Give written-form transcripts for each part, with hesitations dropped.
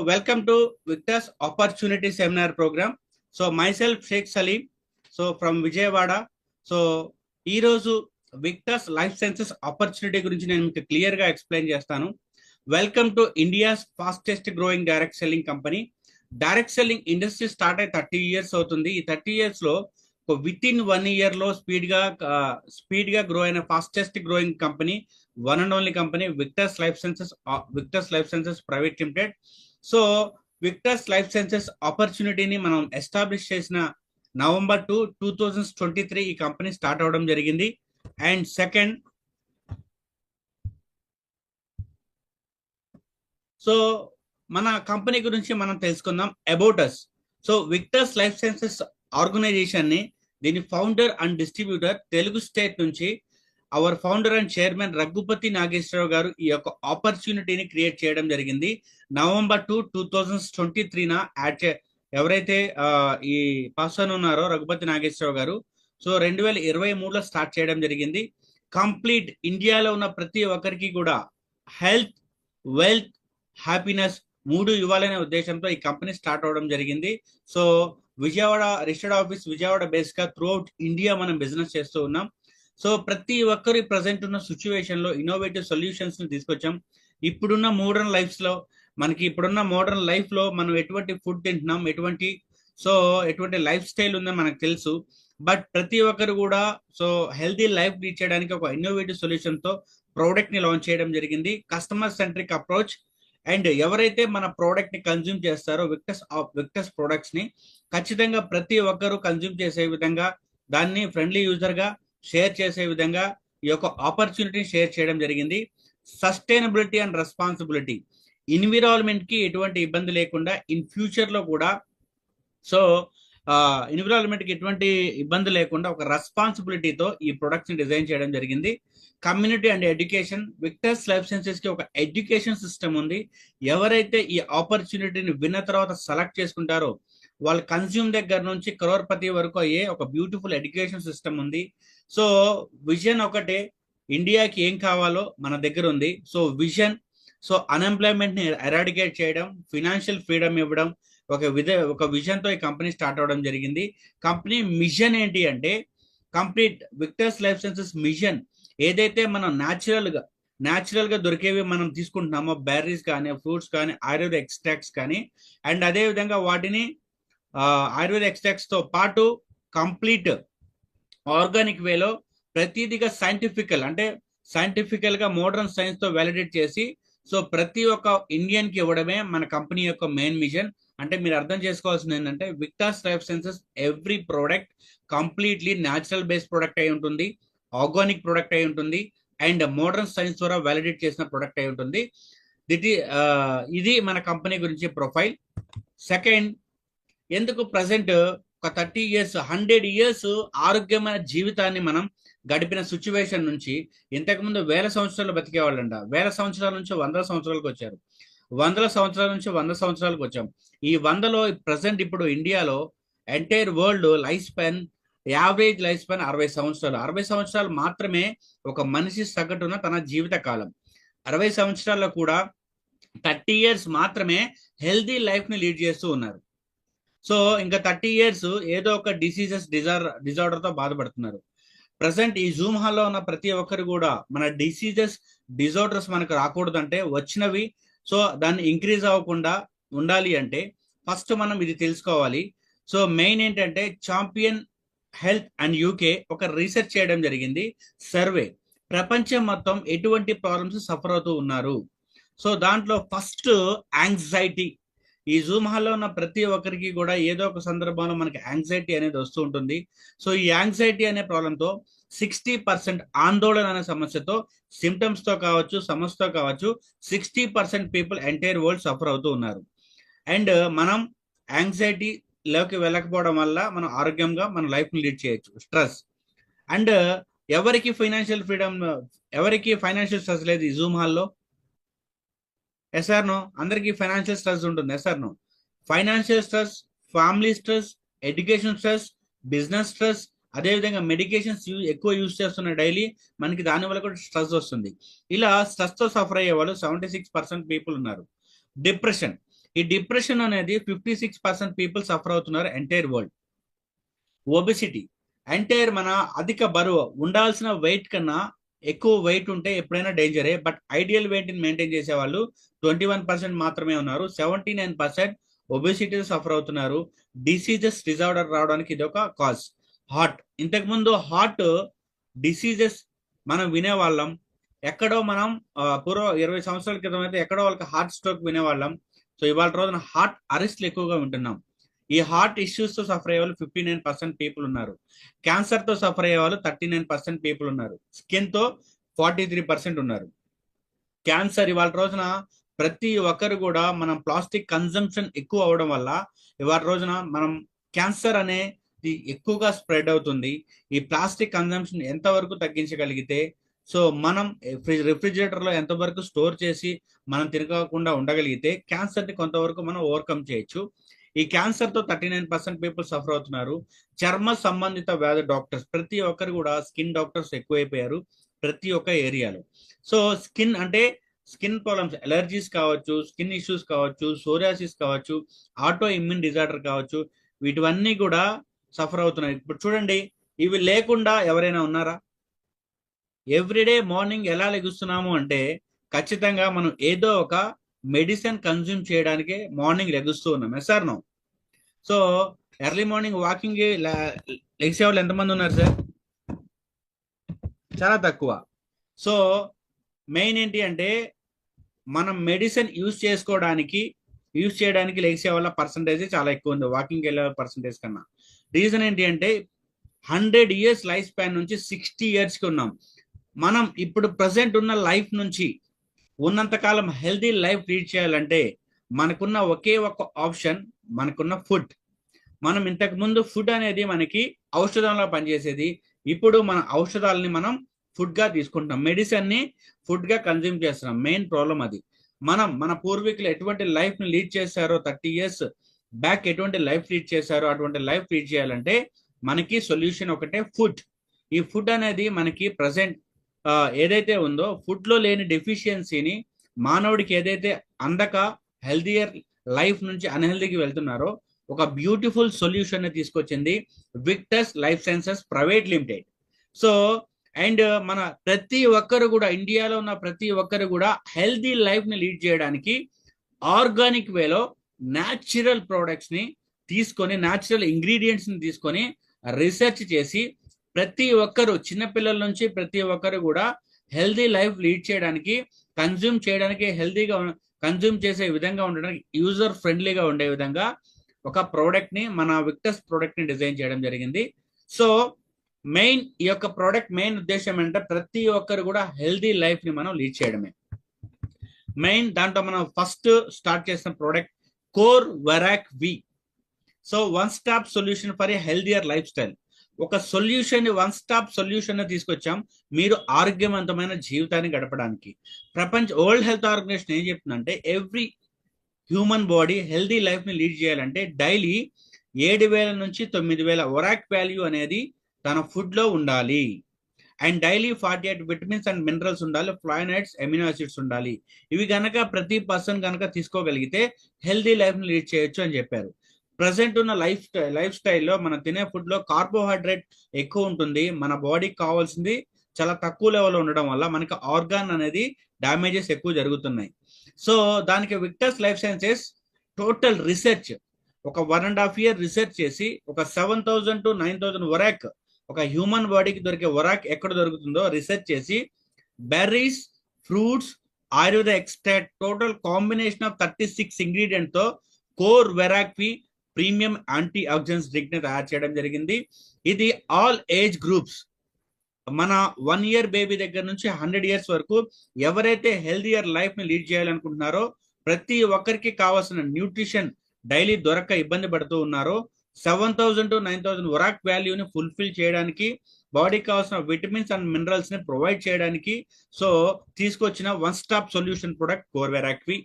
welcome to Victor's Opportunity Seminar Program. So myself Sheikh Salim, so from Vijayawada. So ఈ రోజు విక్టర్స్ Life Sciences opportunity గురించి నేను మీకు clear గా ఎక్స్ప్లెయిన్ చేస్తాను. Welcome to India's fastest growing direct selling company. Direct selling industry start అయి 30 years అవుతుంది. ఈ 30 years లో విత్ ఇన్ 1 year లో స్పీడ్ గా గ్రో అయిన fastest growing company, one and only company Victors Life Sciences private limited. So Victors Life Sciences ఆపర్చునిటీని మనం establish చేసిన November 2, 2023 ఈ కంపెనీ స్టార్ట్ అవడం జరిగింది. అండ్ సెకండ్, సో మన కంపెనీ గురించి మనం తెలుసుకుందాం. About us. So Victors Life Sciences organization ని, దీని founder and distributor Telugu state నుంచి our founder and chairman Raghupati Nageswararao గారు ఈ యొక్క ఆపర్చునిటీని క్రియేట్ చేయడం జరిగింది. November 2, 2023 ఎవరైతే ఈ పర్సన్ ఉన్నారో రఘుపతి నాగేశ్వరరావు గారు, సో 2023లో స్టార్ట్ చేయడం జరిగింది. కంప్లీట్ ఇండియాలో ఉన్న ప్రతి ఒక్కరికి కూడా హెల్త్, వెల్త్, హ్యాపీనెస్ మూడు ఇవ్వాలనే ఉద్దేశంతో ఈ కంపెనీ స్టార్ట్ అవడం జరిగింది. So Vijayawada registered office, Vijayawada base గా త్రూ అవుట్ ఇండియా మనం బిజినెస్ చేస్తూ ఉన్నాం. సో ప్రతి ఒక్కరి ప్రజెంట్ ఉన్న సిచ్యువేషన్ లో ఇన్నోవేటివ్ సొల్యూషన్స్ ని తీసుకొచ్చాం. ఇప్పుడున్న మోడర్న్ లైఫ్ లో మనం ఎటువంటి ఫుడ్ తింటున్నాం, ఎటువంటి లైఫ్ స్టైల్ ఉందో మనకు తెలుసు. బట్ ప్రతి ఒక్కరు కూడా సో హెల్తీ లైఫ్ లీడ్ చేయడానికి ఒక ఇన్నోవేటివ్ సొల్యూషన్ తో ప్రోడక్ట్ ని లాంచ్ చేయడం జరిగింది. Customer centric approach. అండ్ ఎవరైతే మన ప్రోడక్ట్ ని కన్జ్యూమ్ చేస్తారో విక్టర్స్ ప్రొడక్ట్స్ ని ఖచ్చితంగా ప్రతి ఒక్కరు కన్జ్యూమ్ చేసే విధంగా, దాన్ని ఫ్రెండ్లీ యూజర్ గా షేర్ చేసే విధంగా ఈ యొక్క ఆపర్చునిటీని షేర్ చేయడం జరిగింది. సస్టైనబిలిటీ అండ్ రెస్పాన్సిబిలిటీ, ఎన్విరాన్మెంట్ కి ఎటువంటి ఇబ్బంది లేకుండా ఇన్ ఫ్యూచర్ లో కూడా, సో ఎన్విరాన్మెంట్ కి ఎటువంటి ఇబ్బంది లేకుండా ఒక రెస్పాన్సిబిలిటీతో ఈ ప్రొడక్ట్స్ ని డిజైన్ చేయడం జరిగింది. Community and education, Victors Life Sciences కి ఒక ఎడ్యుకేషన్ సిస్టమ్ ఉంది. ఎవరైతే ఈ ఆపర్చునిటీని విన్న తర్వాత సెలెక్ట్ చేసుకుంటారో వాళ్ళ కన్స్యూమ్ దగ్గర నుంచి క్రోర్పతి వరకు అయ్యే ఒక బ్యూటిఫుల్ ఎడ్యుకేషన్ సిస్టమ్ ఉంది. సో విజన్ ఒకటే, ఇండియాకి ఏం కావాలో మన దగ్గర ఉంది. సో విజన్, సో అన్ఎంప్లాయ్మెంట్ ని ఎరాడికేట్ చేయడం, ఫినాన్షియల్ ఫ్రీడమ్ ఇవ్వడం, ఒక విజన్ తో ఈ కంపెనీ స్టార్ట్ అవడం జరిగింది. కంపెనీ మిషన్ ఏంటి అంటే, కంప్లీట్ విక్టర్స్ లైఫ్ సైన్సెస్ మిషన్ ఏదైతే మనం న్యాచురల్ గా దొరికేవి మనం తీసుకుంటున్నామో, బెర్రీస్ కానీ, ఫ్రూట్స్ కానీ, ఆయుర్వేద ఎక్స్ట్రాక్ట్స్ కానీ, అండ్ అదే విధంగా వాటిని ఆయుర్వేద ఎక్స్ట్రాక్ట్స్ తో పాటు కంప్లీట్ ఆర్గానిక్ వేలో ప్రతిదిగా సైంటిఫికల్ గా మోడర్న్ సైన్స్ తో వ్యాలిడేట్ చేసి, సో ప్రతి ఒక్క ఇండియన్ కి ఇవ్వడమే మన కంపెనీ యొక్క మెయిన్ మిషన్. అంటే మీరు అర్థం చేసుకోవాల్సింది ఏంటంటే, Victors Life Sciences every product completely natural based product అయి ఉంటుంది, ఆర్గానిక్ ప్రోడక్ట్ అయి ఉంటుంది, అండ్ మోడర్న్ సైన్స్ ద్వారా వ్యాలిడేట్ చేసిన ప్రోడక్ట్ అయి ఉంటుంది. ఇది మన కంపెనీ గురించి ప్రొఫైల్. సెకండ్, ఎందుకు ప్రజెంట్ ఒక 30 years 100 years ఆరోగ్యమైన జీవితాన్ని మనం గడిపిన సిచ్యువేషన్ నుంచి, ఇంతకుముందు 1000 సంవత్సరాలు బతికేవాళ్ళంట, 1000 సంవత్సరాల నుంచి 100 సంవత్సరాలకు వచ్చారు, 100 సంవత్సరాల నుంచి 100 సంవత్సరాలకు వచ్చాం. ఈ 100లో ప్రజెంట్ ఇప్పుడు ఇండియాలో entire world life span, average life span 60 సంవత్సరాలు. 60 సంవత్సరాలు మాత్రమే ఒక మనిషి సగటున తన జీవిత కాలం. 60 సంవత్సరాల్లో కూడా 30 years మాత్రమే హెల్దీ లైఫ్ ని లీడ్ చేస్తూ ఉన్నారు. సో ఇంకా 30 years ఏదో ఒక డిజార్డర్ తో బాధపడుతున్నారు. ప్రజెంట్ ఈ జూమ్ హాల్లో ఉన్న ప్రతి ఒక్కరు కూడా మన డిజార్డర్స్ మనకు రాకూడదంటే, వచ్చినవి సో దాన్ని ఇంక్రీజ్ అవ్వకుండా ఉండాలి అంటే ఫస్ట్ మనం ఇది తెలుసుకోవాలి. సో మెయిన్ ఏంటంటే, ఛాంపియన్ హెల్త్ అండ్ యూకే ఒక రీసెర్చ్ చేయడం జరిగింది, సర్వే. ప్రపంచం మొత్తం ఎటువంటి ప్రాబ్లమ్స్ సఫర్ అవుతూ ఉన్నారు. సో దాంట్లో ఫస్ట్ యాంగ్జైటీ. ఈ జూమ్ హాల్లో ఉన్న ప్రతి ఒక్కరికి కూడా ఏదో ఒక సందర్భంలో మనకి యాంగ్జైటీ అనేది వస్తూ ఉంటుంది. సో ఈ యాంగ్జైటీ అనే ప్రాబ్లంతో 60% ఆందోళన అనే సమస్యతో, సిమ్టమ్స్ తో కావచ్చు, సమస్యతో కావచ్చు, 60% పీపుల్ ఎంటైర్ వరల్డ్ సఫర్ అవుతూ ఉన్నారు. అండ్ మనం యాంగ్జైటీ లోకి వెళ్ళకపోవడం వల్ల మనం ఆరోగ్యంగా మన లైఫ్ ని లీడ్ చేయొచ్చు. స్ట్రెస్, అండ్ ఎవరికి ఫైనాన్షియల్ స్ట్రెస్ లేదు ఈ జూమ్ హాల్లో? Yes or no? అందరికి ఫైనాన్షియల్ స్ట్రెస్ ఉంటుంది. Yes or no? Financial stress, family stress, education stress, business stress, అదేవిధంగా మెడికేషన్స్ ఎక్కువ యూజ్ చేస్తున్న డైలీ మనకి దానివల్ల కూడా స్ట్రెస్ వస్తుంది. ఇలా స్ట్రెస్ తో సఫర్ అయ్యే వాళ్ళు 76% పీపుల్ ఉన్నారు. డిప్రెషన్, ఈ డిప్రెషన్ అనేది 56% పీపుల్ సఫర్ అవుతున్నారు ఎంటైర్ వరల్డ్. ఒబెసిటీ, ఎంటైర్ మన అధిక బరువు, ఉండాల్సిన వెయిట్ కన్నా ఎక్కువ వెయిట్ ఉంటే ఎప్పుడైనా డేంజరే. బట్ ఐడియల్ వెయిట్ ని మెయింటైన్ చేసే వాళ్ళు 21% మాత్రమే ఉన్నారు. 79% ఒబెసిటీ సఫర్ అవుతున్నారు. డిసీజెస్ డిజార్డర్ రావడానికి ఇది ఒక కాజ్. హార్ట్, ఇంతకు ముందు హార్ట్ డిసీజెస్ మనం వినేవాళ్ళం. ఎక్కడో మనం పూర్వ 20 సంవత్సరాల క్రితం అయితే ఎక్కడో వాళ్ళకి హార్ట్ స్ట్రోక్ వినేవాళ్ళం. సో ఇవాళ రోజున హార్ట్ అరెస్ట్లు ఎక్కువగా వింటున్నాం. ఈ హార్ట్ ఇష్యూస్ తో సఫర్ అయ్యే వాళ్ళు 59% పీపుల్ ఉన్నారు. క్యాన్సర్ తో సఫర్ అయ్యే వాళ్ళు 39% పీపుల్ ఉన్నారు. స్కిన్ తో 43% ఉన్నారు. క్యాన్సర్ ఇవాళ రోజున ప్రతి ఒక్కరు కూడా మనం ప్లాస్టిక్ కన్జంప్షన్ ఎక్కువ అవడం వల్ల ఇవాళ రోజున మనం క్యాన్సర్ అనేది ఎక్కువగా స్ప్రెడ్ అవుతుంది. ఈ ప్లాస్టిక్ కన్జంప్షన్ ఎంతవరకు తగ్గించగలిగితే, సో మనం రిఫ్రిజిరేటర్ లో ఎంతవరకు స్టోర్ చేసి మనం తిరగకుండా ఉండగలిగితే క్యాన్సర్ ని కొంతవరకు మనం ఓవర్కమ్ చేయొచ్చు. ఈ క్యాన్సర్ తో 39% పీపుల్ సఫర్ అవుతున్నారు. చర్మ సంబంధిత వ్యాధి డాక్టర్స్ ప్రతి ఒక్కరు కూడా స్కిన్ డాక్టర్స్ ఎక్కువైపోయారు ప్రతి ఒక్క ఏరియాలో. సో స్కిన్ అంటే స్కిన్ ప్రాబ్లమ్స్, ఎలర్జీస్ కావచ్చు, స్కిన్ ఇష్యూస్ కావచ్చు, సోరియాసిస్ కావచ్చు, ఆటో ఇమ్యూన్ డిజార్డర్ కావచ్చు, వీటివన్నీ కూడా సఫర్ అవుతున్నాయి. ఇప్పుడు చూడండి, ఇవి లేకుండా ఎవరైనా ఉన్నారా? ఎవ్రీడే మార్నింగ్ ఎలా లెగుస్తున్నాము అంటే ఖచ్చితంగా మనం ఏదో ఒక మెడిసిన్ కన్జ్యూమ్ చేయడానికి మార్నింగ్ లెగుస్తూ ఉన్నాం. Yes or no? So early morning walking లెగిసే వాళ్ళు ఎంతమంది ఉన్నారు సార్? చాలా తక్కువ. సో మెయిన్ ఏంటి అంటే మనం మెడిసిన్ యూజ్ చేయడానికి లెగిసే వాళ్ళ పర్సంటేజ్ చాలా ఎక్కువ ఉంది వాకింగ్ వెళ్ళే పర్సంటేజ్ కన్నా. రీజన్ ఏంటి అంటే 100 years లైఫ్ స్పాన్ నుంచి 60 years కి ఉన్నాం. మనం ఇప్పుడు ప్రజెంట్ ఉన్న లైఫ్ నుంచి ఉన్నంతకాలం హెల్దీ లైఫ్ లీడ్ చేయాలంటే మనకున్న ఒకే ఒక ఆప్షన్, మనకున్న ఫుడ్. మనం ఇంతకు ముందు ఫుడ్ అనేది మనకి ఔషధంలో పనిచేసేది. ఇప్పుడు మన ఔషధాలని మనం ఫుడ్ గా తీసుకుంటున్నాం, మెడిసిన్ ని ఫుడ్ గా కన్జ్యూమ్ చేస్తున్నాం. మెయిన్ ప్రాబ్లం అది. మన పూర్వీకులు ఎటువంటి లైఫ్ ని లీడ్ చేశారో, 30 years బ్యాక్ ఎటువంటి లైఫ్ లీడ్ చేశారో అటువంటి లైఫ్ లీడ్ చేయాలంటే మనకి సొల్యూషన్ ఒకటే, ఫుడ్. ఈ ఫుడ్ అనేది మనకి ప్రజెంట్ ఏదైతే ఉందో ఫుడ్ లో లేని డెఫిషియన్సీని మానవుడికి ఏదైతే అందక హెల్దియర్ లైఫ్ నుంచి అన్హెల్దీకి వెళ్తున్నారో ఒక బ్యూటిఫుల్ సొల్యూషన్ ని తీసుకొచ్చింది Victus Life Sciences private limited. So and మన ప్రతి ఒక్కరు కూడా, ఇండియాలో ఉన్న ప్రతి ఒక్కరు కూడా హెల్దీ లైఫ్ ని లీడ్ చేయడానికి ఆర్గానిక్ వేలో న్యాచురల్ ప్రోడక్ట్స్ ని తీసుకొని, న్యాచురల్ ఇంగ్రీడియంట్స్ ని తీసుకొని రీసెర్చ్ చేసి ప్రతి ఒక్కరు, చిన్నపిల్లల నుంచి ప్రతి ఒక్కరు కూడా హెల్దీ లైఫ్ లీడ్ చేయడానికి, కన్జ్యూమ్ చేయడానికి, హెల్దీగా కన్జ్యూమ్ చేసే విధంగా ఉండడానికి, యూజర్ ఫ్రెండ్లీగా ఉండే విధంగా ఒక ప్రోడక్ట్ ని, మన విక్టస్ ప్రోడక్ట్ ని డిజైన్ చేయడం జరిగింది. సో మెయిన్ ఈ యొక్క ప్రోడక్ట్ మెయిన్ ఉద్దేశం ఏంటంటే ప్రతి ఒక్కరు కూడా హెల్దీ లైఫ్ ని మనం లీడ్ చేయడమే మెయిన్. దాంట్లో మనం ఫస్ట్ స్టార్ట్ చేసిన ప్రోడక్ట్ కోర్ వెరాక్ వి. So one stop solution for a healthier lifestyle. ఒక సొల్యూషన్, వన్ స్టాప్ సొల్యూషన్ తీసుకొచ్చాం మీరు ఆరోగ్యవంతమైన జీవితాన్ని గడపడానికి. వరల్డ్ హెల్త్ ఆర్గనైజేషన్ ఏం చెప్తుందంటే every human body healthy life ని లీడ్ చేయాలంటే డైలీ 7,000 నుంచి 9,000 ఒరాక్ వాల్యూ అనేది తన ఫుడ్ లో ఉండాలి. And daily 48 vitamins and minerals ఉండాలి, ఫ్లైనైడ్స్, అమినో యాసిడ్స్ ఉండాలి. ఇవి గనక ప్రతి పర్సన్ కనుక తీసుకోగలిగితే హెల్దీ లైఫ్ ని లీడ్ చేయొచ్చు అని చెప్పారు. ప్రజెంట్ ఉన్న లైఫ్ స్టైల్లో మనం తినే ఫుడ్ లో కార్బోహైడ్రేట్ ఎక్కువ ఉంటుంది. మన బాడీకి కావాల్సింది చాలా తక్కువ లెవెల్లో ఉండడం వల్ల మనకి ఆర్గాన్ అనేది డ్యామేజెస్ ఎక్కువ జరుగుతున్నాయి. సో దానికి Victus Life sciences total research, ఒక 1.5 year రీసెర్చ్ చేసి ఒక 7,000 to 9,000 ఒరాక్, ఒక హ్యూమన్ బాడీకి దొరికే ఒరాక్ ఎక్కడ దొరుకుతుందో రీసెర్చ్ చేసి berries, fruits, Ayurveda extract, total combination of 36 ingredient తో కోర్ వెరాక్వి ప్రీమియం యాంటీ ఆక్సిడెంట్స్ డ్రింక్ ని తయారు చేయడం జరిగింది. ఇది ఆల్ ఏజ్ గ్రూప్స్, మన 1 year బేబీ దగ్గర నుంచి 100 years వరకు ఎవరైతే హెల్దియర్ లైఫ్ ని లీడ్ చేయాలనుకుంటున్నారో, ప్రతి ఒక్కరికి కావాల్సిన న్యూట్రిషన్ డైలీ దొరక్క ఇబ్బంది పడుతూ ఉన్నారో 7,000 to 9,000 ఒరాక్ వాల్యూని ఫుల్ఫిల్ చేయడానికి, బాడీకి కావాల్సిన విటమిన్స్ అండ్ మినరల్స్ ని ప్రొవైడ్ చేయడానికి సో తీసుకొచ్చిన one stop solution product core వెరాక్వి.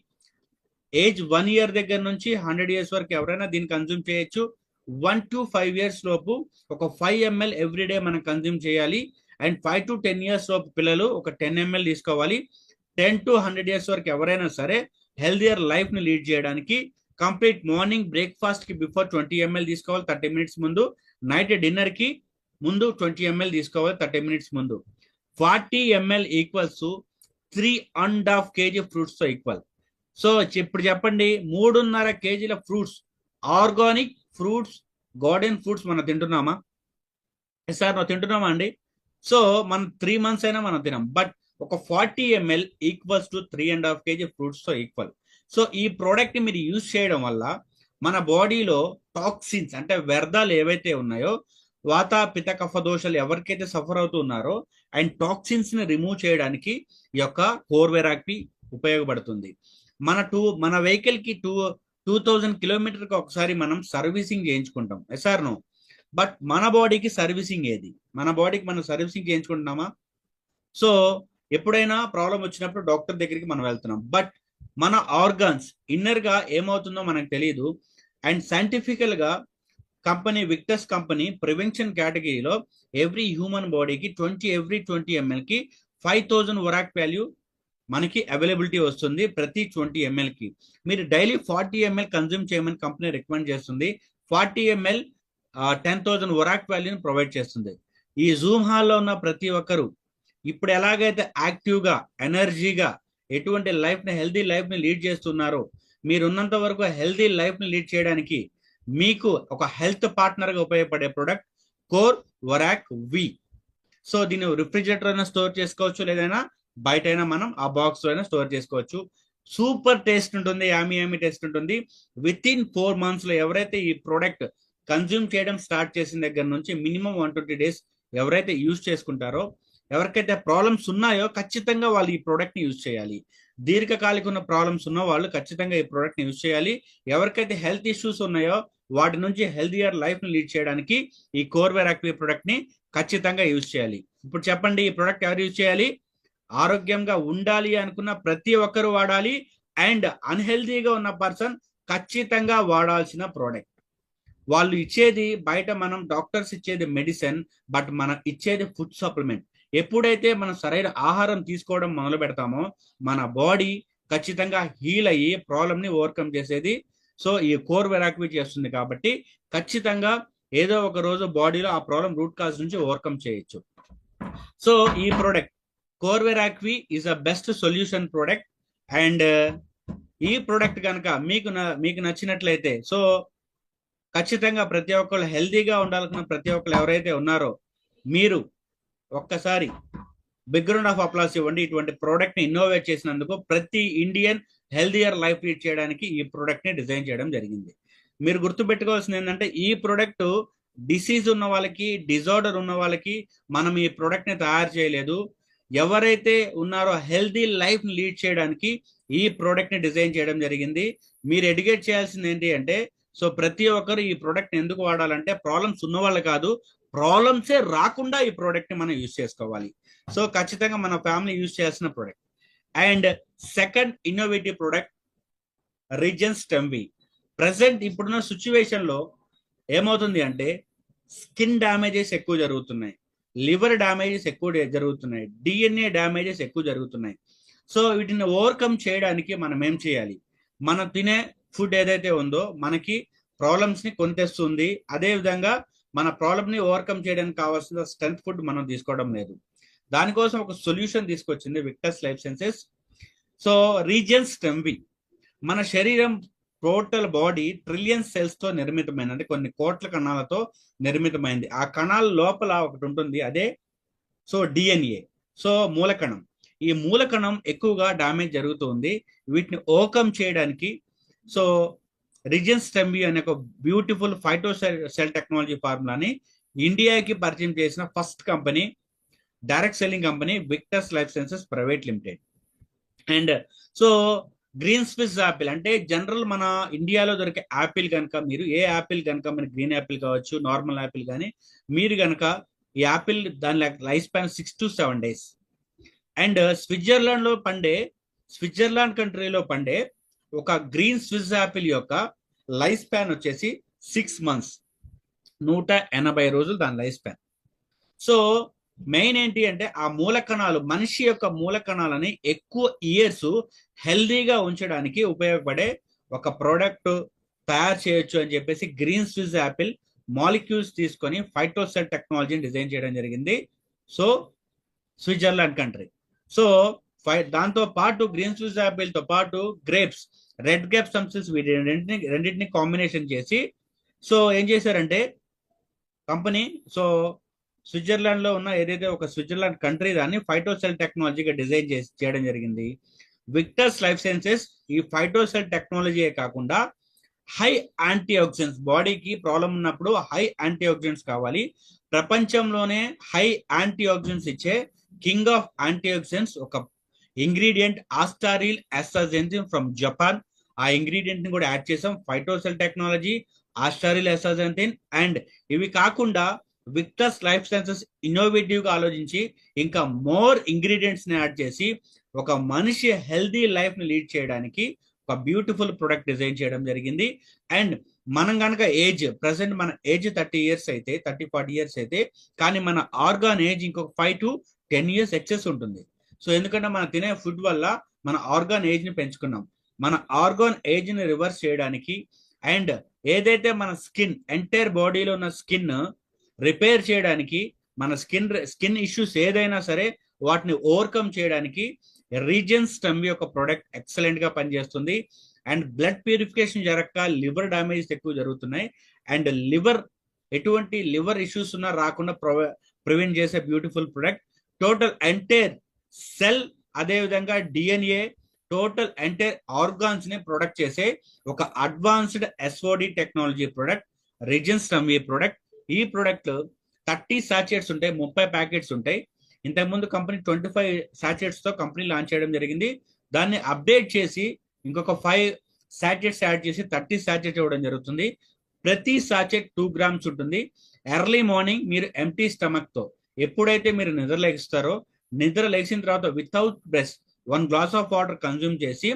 ఏజ్ 1 year దగ్గర నుంచి 100 years వరకు ఎవరైనా దీన్ని కన్జ్యూమ్ చేయొచ్చు. 1 to 5 years లోపు ఒక 5 ml ఎవ్రీడే మనం కన్జ్యూమ్ చేయాలి. అండ్ 5 to 10 years లోపు పిల్లలు ఒక 10 ml తీసుకోవాలి. 10 to 100 years వరకు ఎవరైనా సరే హెల్దియర్ లైఫ్ ని లీడ్ చేయడానికి కంప్లీట్ మార్నింగ్ బ్రేక్ఫాస్ట్ కి బిఫోర్ 20 ml తీసుకోవాలి 30 minutes ముందు, నైట్ డిన్నర్ కి ముందు 20 ml తీసుకోవాలి 30 minutes ముందు. 40 ml ఈక్వల్స్ 3.5 kg ఫ్రూట్స్ తో ఈక్వల్. సో ఇప్పుడు చెప్పండి, 3.5 kg fruits, organic fruits, garden fruits మనం తింటున్నామా? సార్ మనం తింటున్నామా అండి? సో మనం 3 months అయినా మనం తినాం, బట్ ఒక 40 ml equals to 3.5 kg fruits తో ఈక్వల్. సో ఈ ప్రోడక్ట్ ని మీరు యూజ్ చేయడం వల్ల మన బాడీలో టాక్సిన్స్ అంటే వ్యర్థాలు ఏవైతే ఉన్నాయో, వాత పిత కఫ దోషాలు ఎవరికైతే సఫర్ అవుతున్నారో అండ్ టాక్సిన్స్ ని రిమూవ్ చేయడానికి ఈ యొక్క కోర్వెరాక్వి ఉపయోగపడుతుంది. మన వెహికల్ కి 2000 కిలోమీటర్కి ఒకసారి మనం సర్వీసింగ్ చేయించుకుంటాం, ఎస్ఆర్ నో? బట్ మన బాడీకి సర్వీసింగ్ ఏది? మన బాడీకి మనం సర్వీసింగ్ చేయించుకుంటున్నామా? సో ఎప్పుడైనా ప్రాబ్లం వచ్చినప్పుడు డాక్టర్ దగ్గరికి మనం వెళ్తున్నాం, బట్ మన ఆర్గాన్స్ ఇన్నర్ గా ఏమవుతుందో మనకు తెలియదు. అండ్ సైంటిఫికల్ గా కంపెనీ విక్టస్ కంపెనీ ప్రివెన్షన్ కేటగిరీలో ఎవ్రీ హ్యూమన్ బాడీకి 20 ml కి 5000 వరాక్ వాల్యూ మనకి అవైలబిలిటీ వస్తుంది ప్రతి 20 ml కి. మీరు డైలీ 40 ml కన్జ్యూమ్ చేయమని కంపెనీ రికమెండ్ చేస్తుంది. 40 ml 10,000 వరాక్ వాల్యూని ప్రొవైడ్ చేస్తుంది. ఈ జూమ్ హాల్లో ఉన్న ప్రతి ఒక్కరు ఇప్పుడు ఎలాగైతే యాక్టివ్గా ఎనర్జీగా ఎటువంటి లైఫ్ని హెల్దీ లైఫ్ని లీడ్ చేస్తున్నారో, మీరున్నంత వరకు హెల్దీ లైఫ్ని లీడ్ చేయడానికి మీకు ఒక హెల్త్ పార్ట్నర్గా ఉపయోగపడే ప్రొడక్ట్ కోర్ వరాక్ వి. సో దీన్ని రిఫ్రిజిరేటర్ అయినా స్టోర్ చేసుకోవచ్చు, లేదైనా బయట అయినా మనం ఆ బాక్స్ అయినా స్టోర్ చేసుకోవచ్చు. సూపర్ టేస్ట్ ఉంటుంది, యామీ టేస్ట్ ఉంటుంది. విత్ ఇన్ 4 months లో ఎవరైతే ఈ ప్రోడక్ట్ కన్జ్యూమ్ చేయడం స్టార్ట్ చేసిన దగ్గర నుంచి మినిమం 120 days ఎవరైతే యూజ్ చేసుకుంటారో, ఎవరికైతే ప్రాబ్లమ్స్ ఉన్నాయో ఖచ్చితంగా వాళ్ళు ఈ ప్రోడక్ట్ ని యూజ్ చేయాలి. దీర్ఘకాలిక ఉన్న ప్రాబ్లమ్స్ ఉన్న వాళ్ళు ఖచ్చితంగా ఈ ప్రోడక్ట్ ని యూజ్ చేయాలి. ఎవరికైతే హెల్త్ ఇష్యూస్ ఉన్నాయో వాటి నుంచి హెల్దియర్ లైఫ్ ని లీడ్ చేయడానికి ఈ కోర్వెరాక్వి ప్రోడక్ట్ ని ఖచ్చితంగా యూజ్ చేయాలి. ఇప్పుడు చెప్పండి, ఈ ప్రోడక్ట్ ఎవరు యూజ్ చేయాలి? ఆరోగ్యంగా ఉండాలి అనుకున్న ప్రతి ఒక్కరు వాడాలి, అండ్ అన్హెల్దీగా ఉన్న పర్సన్ ఖచ్చితంగా వాడాల్సిన ప్రోడక్ట్. వాళ్ళు ఇచ్చేది బయట మనం డాక్టర్స్ ఇచ్చేది మెడిసిన్, బట్ మనం ఇచ్చేది ఫుడ్ సప్లిమెంట్. ఎప్పుడైతే మనం సరైన ఆహారం తీసుకోవడం మొదలు పెడతామో మన బాడీ ఖచ్చితంగా హీల్ అయ్యి ప్రాబ్లమ్ ని ఓవర్కమ్ చేసేది. సో ఈ కోర్వెరాక్వి చేస్తుంది కాబట్టి ఖచ్చితంగా ఏదో ఒక రోజు బాడీలో ఆ ప్రాబ్లం రూట్ కాజ్ నుంచి ఓవర్కమ్ చేయొచ్చు. సో ఈ ప్రోడక్ట్ కోర్వెరాక్వి is a best solution product. And ఈ ప్రోడక్ట్ కనుక మీకు నచ్చినట్లయితే, సో ఖచ్చితంగా ప్రతి ఒక్కళ్ళు హెల్దీగా ఉండాలనుకున్న ప్రతి ఒక్కళ్ళు ఎవరైతే ఉన్నారో మీరు ఒక్కసారి బిగ్ రౌండ్ ఆఫ్ అప్లాస్ ఇవ్వండి. ఇటువంటి ప్రోడక్ట్ ని ఇన్నోవేట్ చేసినందుకు ప్రతి ఇండియన్ హెల్దియర్ లైఫ్ లీడ్ చేయడానికి ఈ ప్రోడక్ట్ ని డిజైన్ చేయడం జరిగింది. మీరు గుర్తుపెట్టుకోవాల్సింది ఏంటంటే ఈ ప్రోడక్ట్ డిసీజ్ ఉన్న వాళ్ళకి, డిజార్డర్ ఉన్న వాళ్ళకి మనం ఈ ప్రోడక్ట్ ని తయారు చేయలేదు. ఎవరైతే ఉన్నారో హెల్దీ లైఫ్ ని లీడ్ చేయడానికి ఈ ప్రోడక్ట్ ని డిజైన్ చేయడం జరిగింది. మీరు ఎడ్యుకేట్ చేయాల్సింది ఏంటి అంటే, సో ప్రతి ఒక్కరు ఈ ప్రోడక్ట్ ఎందుకు వాడాలంటే ప్రాబ్లమ్స్ ఉన్న వాళ్ళు కాదు, ప్రాబ్లమ్సే రాకుండా ఈ ప్రోడక్ట్ ని మనం యూజ్ చేసుకోవాలి. సో ఖచ్చితంగా మన ఫ్యామిలీ యూజ్ చేయాల్సిన product. And second innovative product రీజన్స్ స్టెమ్వి. ప్రెసెంట్ ఇప్పుడున్న సిచ్యువేషన్ లో ఏమవుతుంది అంటే స్కిన్ డ్యామేజెస్ ఎక్కువ జరుగుతున్నాయి, లివర్ డ్యామేజెస్ ఎక్కువ జరుగుతున్నాయి, డిఎన్ఏ డ్యామేజెస్ ఎక్కువ జరుగుతున్నాయి. సో వీటిని ఓవర్కమ్ చేయడానికి మనం ఏం చేయాలి? మనం తినే ఫుడ్ ఏదైతే ఉందో మనకి ప్రాబ్లమ్స్ ని కొనితెస్తుంది. అదే విధంగా మన ప్రాబ్లమ్ ని ఓవర్కమ్ చేయడానికి కావాల్సిన స్ట్రెంత్ ఫుడ్ మనం తీసుకోవడం లేదు. దానికోసం ఒక సొల్యూషన్ తీసుకొచ్చింది విక్టస్ లైఫ్ సైన్సెస్. సో రీజన్స్ స్టెమ్వి. మన శరీరం టోటల్ బాడీ ట్రిలియన్ సెల్స్ తో నిర్మితమైనది, అంటే కొన్ని కోట్ల కణాలతో నిర్మితమైంది. ఆ కణాల లోపల ఒకటి ఉంటుంది, అదే సో డిఎన్ఏ. సో మూలకణం. ఈ మూలకణం ఎక్కువగా డ్యామేజ్ జరుగుతుంది. వీటిని ఓవర్కమ్ చేయడానికి సో రీజన్స్ స్టెమ్వి అనే ఒక బ్యూటిఫుల్ ఫైటో సెల్ టెక్నాలజీ ఫార్ములాని ఇండియాకి పరిచయం చేసిన first company, direct selling company Victus Life Sciences private limited. And so green Swiss Apple అంటే జనరల్ మన ఇండియాలో దొరికే యాపిల్ కనుక, మీరు ఏ యాపిల్ కనుక మన గ్రీన్ యాపిల్ కావచ్చు, నార్మల్ యాపిల్ కానీ, మీరు కనుక ఈ యాపిల్ దాని life span 6 to 7 days. And Switzerland కంట్రీలో పండే ఒక గ్రీన్ స్విస్ యాపిల్ యొక్క లైఫ్ స్పాన్ వచ్చేసి 6 months, 180 రోజులు దాని లైఫ్ స్పాన్. సో మెయిన్ ఏంటి అంటే ఆ మూలకణాలు, మనిషి యొక్క మూలకణాలని ఎక్కువ ఇయర్స్ హెల్దీగా ఉంచడానికి ఉపయోగపడే ఒక ప్రోడక్ట్ తయారు చేయొచ్చు అని చెప్పేసి గ్రీన్ స్విస్ యాపిల్ మాలిక్యూల్స్ తీసుకొని ఫైటోసెల్ టెక్నాలజీని డిజైన్ చేయడం జరిగింది. So Switzerland country. సో దాంతో పాటు గ్రీన్ స్విస్ యాపిల్ తో పాటు గ్రేప్స్, రెడ్ గ్రేప్ సమ్సిల్స్ వీటి రెండింటిని కాంబినేషన్ చేసి సో ఏం చేశారంటే కంపెనీ, సో స్విట్జర్లాండ్ లో ఉన్న ఏదైతే ఒక స్విట్జర్లాండ్ కంట్రీ దాన్ని ఫైటోసెల్ టెక్నాలజీగా డిజైన్ చేయడం జరిగింది. విక్టర్స్ లైఫ్ సైన్సెస్ ఈ ఫైటోసెల్ టెక్నాలజీయే కాకుండా హై యాంటీ ఆక్సిడెంట్స్, బాడీకి ప్రాబ్లం ఉన్నప్పుడు హై యాంటీ ఆక్సిడెంట్స్ కావాలి, ప్రపంచంలోనే హై యాంటీ ఆక్సిడెంట్స్ ఇచ్చే కింగ్ ఆఫ్ యాంటీ ఆక్సిడెంట్స్ ఒక ఇంగ్రీడియంట్ ఆస్టారిల్ అస్టాజెంథిన్ ఫ్రమ్ జపాన్. ఆ ఇంగ్రీడియంట్ ని కూడా యాడ్ చేసాం, ఫైటోసెల్ టెక్నాలజీ, ఆస్టారిల్ అస్టాజెంథిన్. అండ్ ఇవి కాకుండా విక్టర్స్ లైఫ్ సైన్సెస్ ఇన్నోవేటివ్ గా ఆలోచించి ఇంకా మోర్ ఇంగ్రీడియంట్స్ ని యాడ్ చేసి ఒక మనిషి హెల్దీ లైఫ్ ని లీడ్ చేయడానికి ఒక బ్యూటిఫుల్ ప్రొడక్ట్ డిజైన్ చేయడం జరిగింది. అండ్ మనం కనుక ఏజ్ ప్రెసెంట్ మన ఏజ్ 30 years అయితే 30-40 years అయితే, కానీ మన ఆర్గాన్ ఏజ్ ఇంకొక 5 to 10 years ఎక్సెస్ ఉంటుంది. సో ఎందుకంటే మనం తినే ఫుడ్ వల్ల మన ఆర్గాన్ ఏజ్ ని పెంచుకున్నాం. మన ఆర్గాన్ ఏజ్ ని రివర్స్ చేయడానికి అండ్ ఏదైతే మన స్కిన్ ఎంటైర్ బాడీలో ఉన్న స్కిన్ రిపేర్ చేయడానికి, మన స్కిన్ ఇష్యూస్ ఏదైనా సరే వాటిని ఓవర్కమ్ చేయడానికి రీజన్స్ స్టెమ్ యొక్క ప్రోడక్ట్ ఎక్సలెంట్ గా పనిచేస్తుంది. అండ్ బ్లడ్ ప్యూరిఫికేషన్ జరగక లివర్ డ్యామేజ్ ఎక్కువ జరుగుతున్నాయి. అండ్ ఎటువంటి లివర్ ఇష్యూస్ ఉన్నా రాకుండా ప్రివెంట్ చేసే beautiful product. Total entire cell, అదే విధంగా డిఎన్ఏ, టోటల్ ఎంటైర్ ఆర్గాన్స్ ని ప్రొడక్ట్ చేసే ఒక advanced SOD technology product reasons stem product. ఈ ప్రొడక్ట్ 30 sachets ఉంటాయి, 30 ప్యాకెట్స్ ఉంటాయి. ఇంతకుముందు కంపెనీ 25 sachets తో కంపెనీ లాంచ్ చేయడం జరిగింది. దాన్ని అప్డేట్ చేసి ఇంకొక 5 sachets యాడ్ చేసి 30 sachets ఇవ్వడం జరుగుతుంది. ప్రతి సాచెట్ 2 grams ఉంటుంది. ఎర్లీ మార్నింగ్ మీరు ఎంటీ స్టమక్ తో ఎప్పుడైతే మీరు నిద్ర లేస్తారో, నిద్ర లేచిన తర్వాత without brush 1 glass of water consume చేసి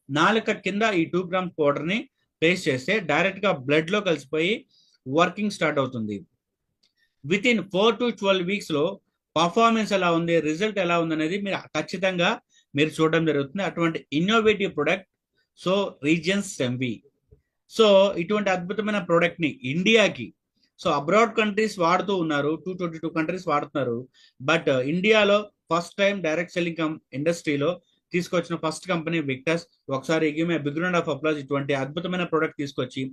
నాలుక కింద ఈ 2 grams పౌడర్ ని పేస్ట్ చేస్తే డైరెక్ట్ గా బ్లడ్ లో కలిసిపోయి వర్కింగ్ స్టార్ట్ అవుతుంది. విత్ ఇన్ 4 to 12 weeks లో పర్ఫార్మెన్స్ ఎలా ఉంది, రిజల్ట్ ఎలా ఉంది అనేది మీరు ఖచ్చితంగా మీరు చూడడం జరుగుతుంది. అటువంటి ఇన్నోవేటివ్ ప్రొడక్ట్ సో రీజన్స్ ఎంవి. సో ఇటువంటి అద్భుతమైన ప్రొడక్ట్ ని ఇండియాకి, సో అబ్రాడ్ కంట్రీస్ వాడుతూ ఉన్నారు, 222 countries వాడుతున్నారు. బట్ ఇండియాలో ఫస్ట్ టైం డైరెక్ట్ సెల్లింగ్ ఇండస్ట్రీలో తీసుకొచ్చిన ఫస్ట్ కంపెనీ విక్టర్స్. ఒకసారి బిగ్ రౌండ్ ఆఫ్ అప్లాజ్. ఇటువంటి అద్భుతమైన ప్రొడక్ట్ తీసుకొచ్చి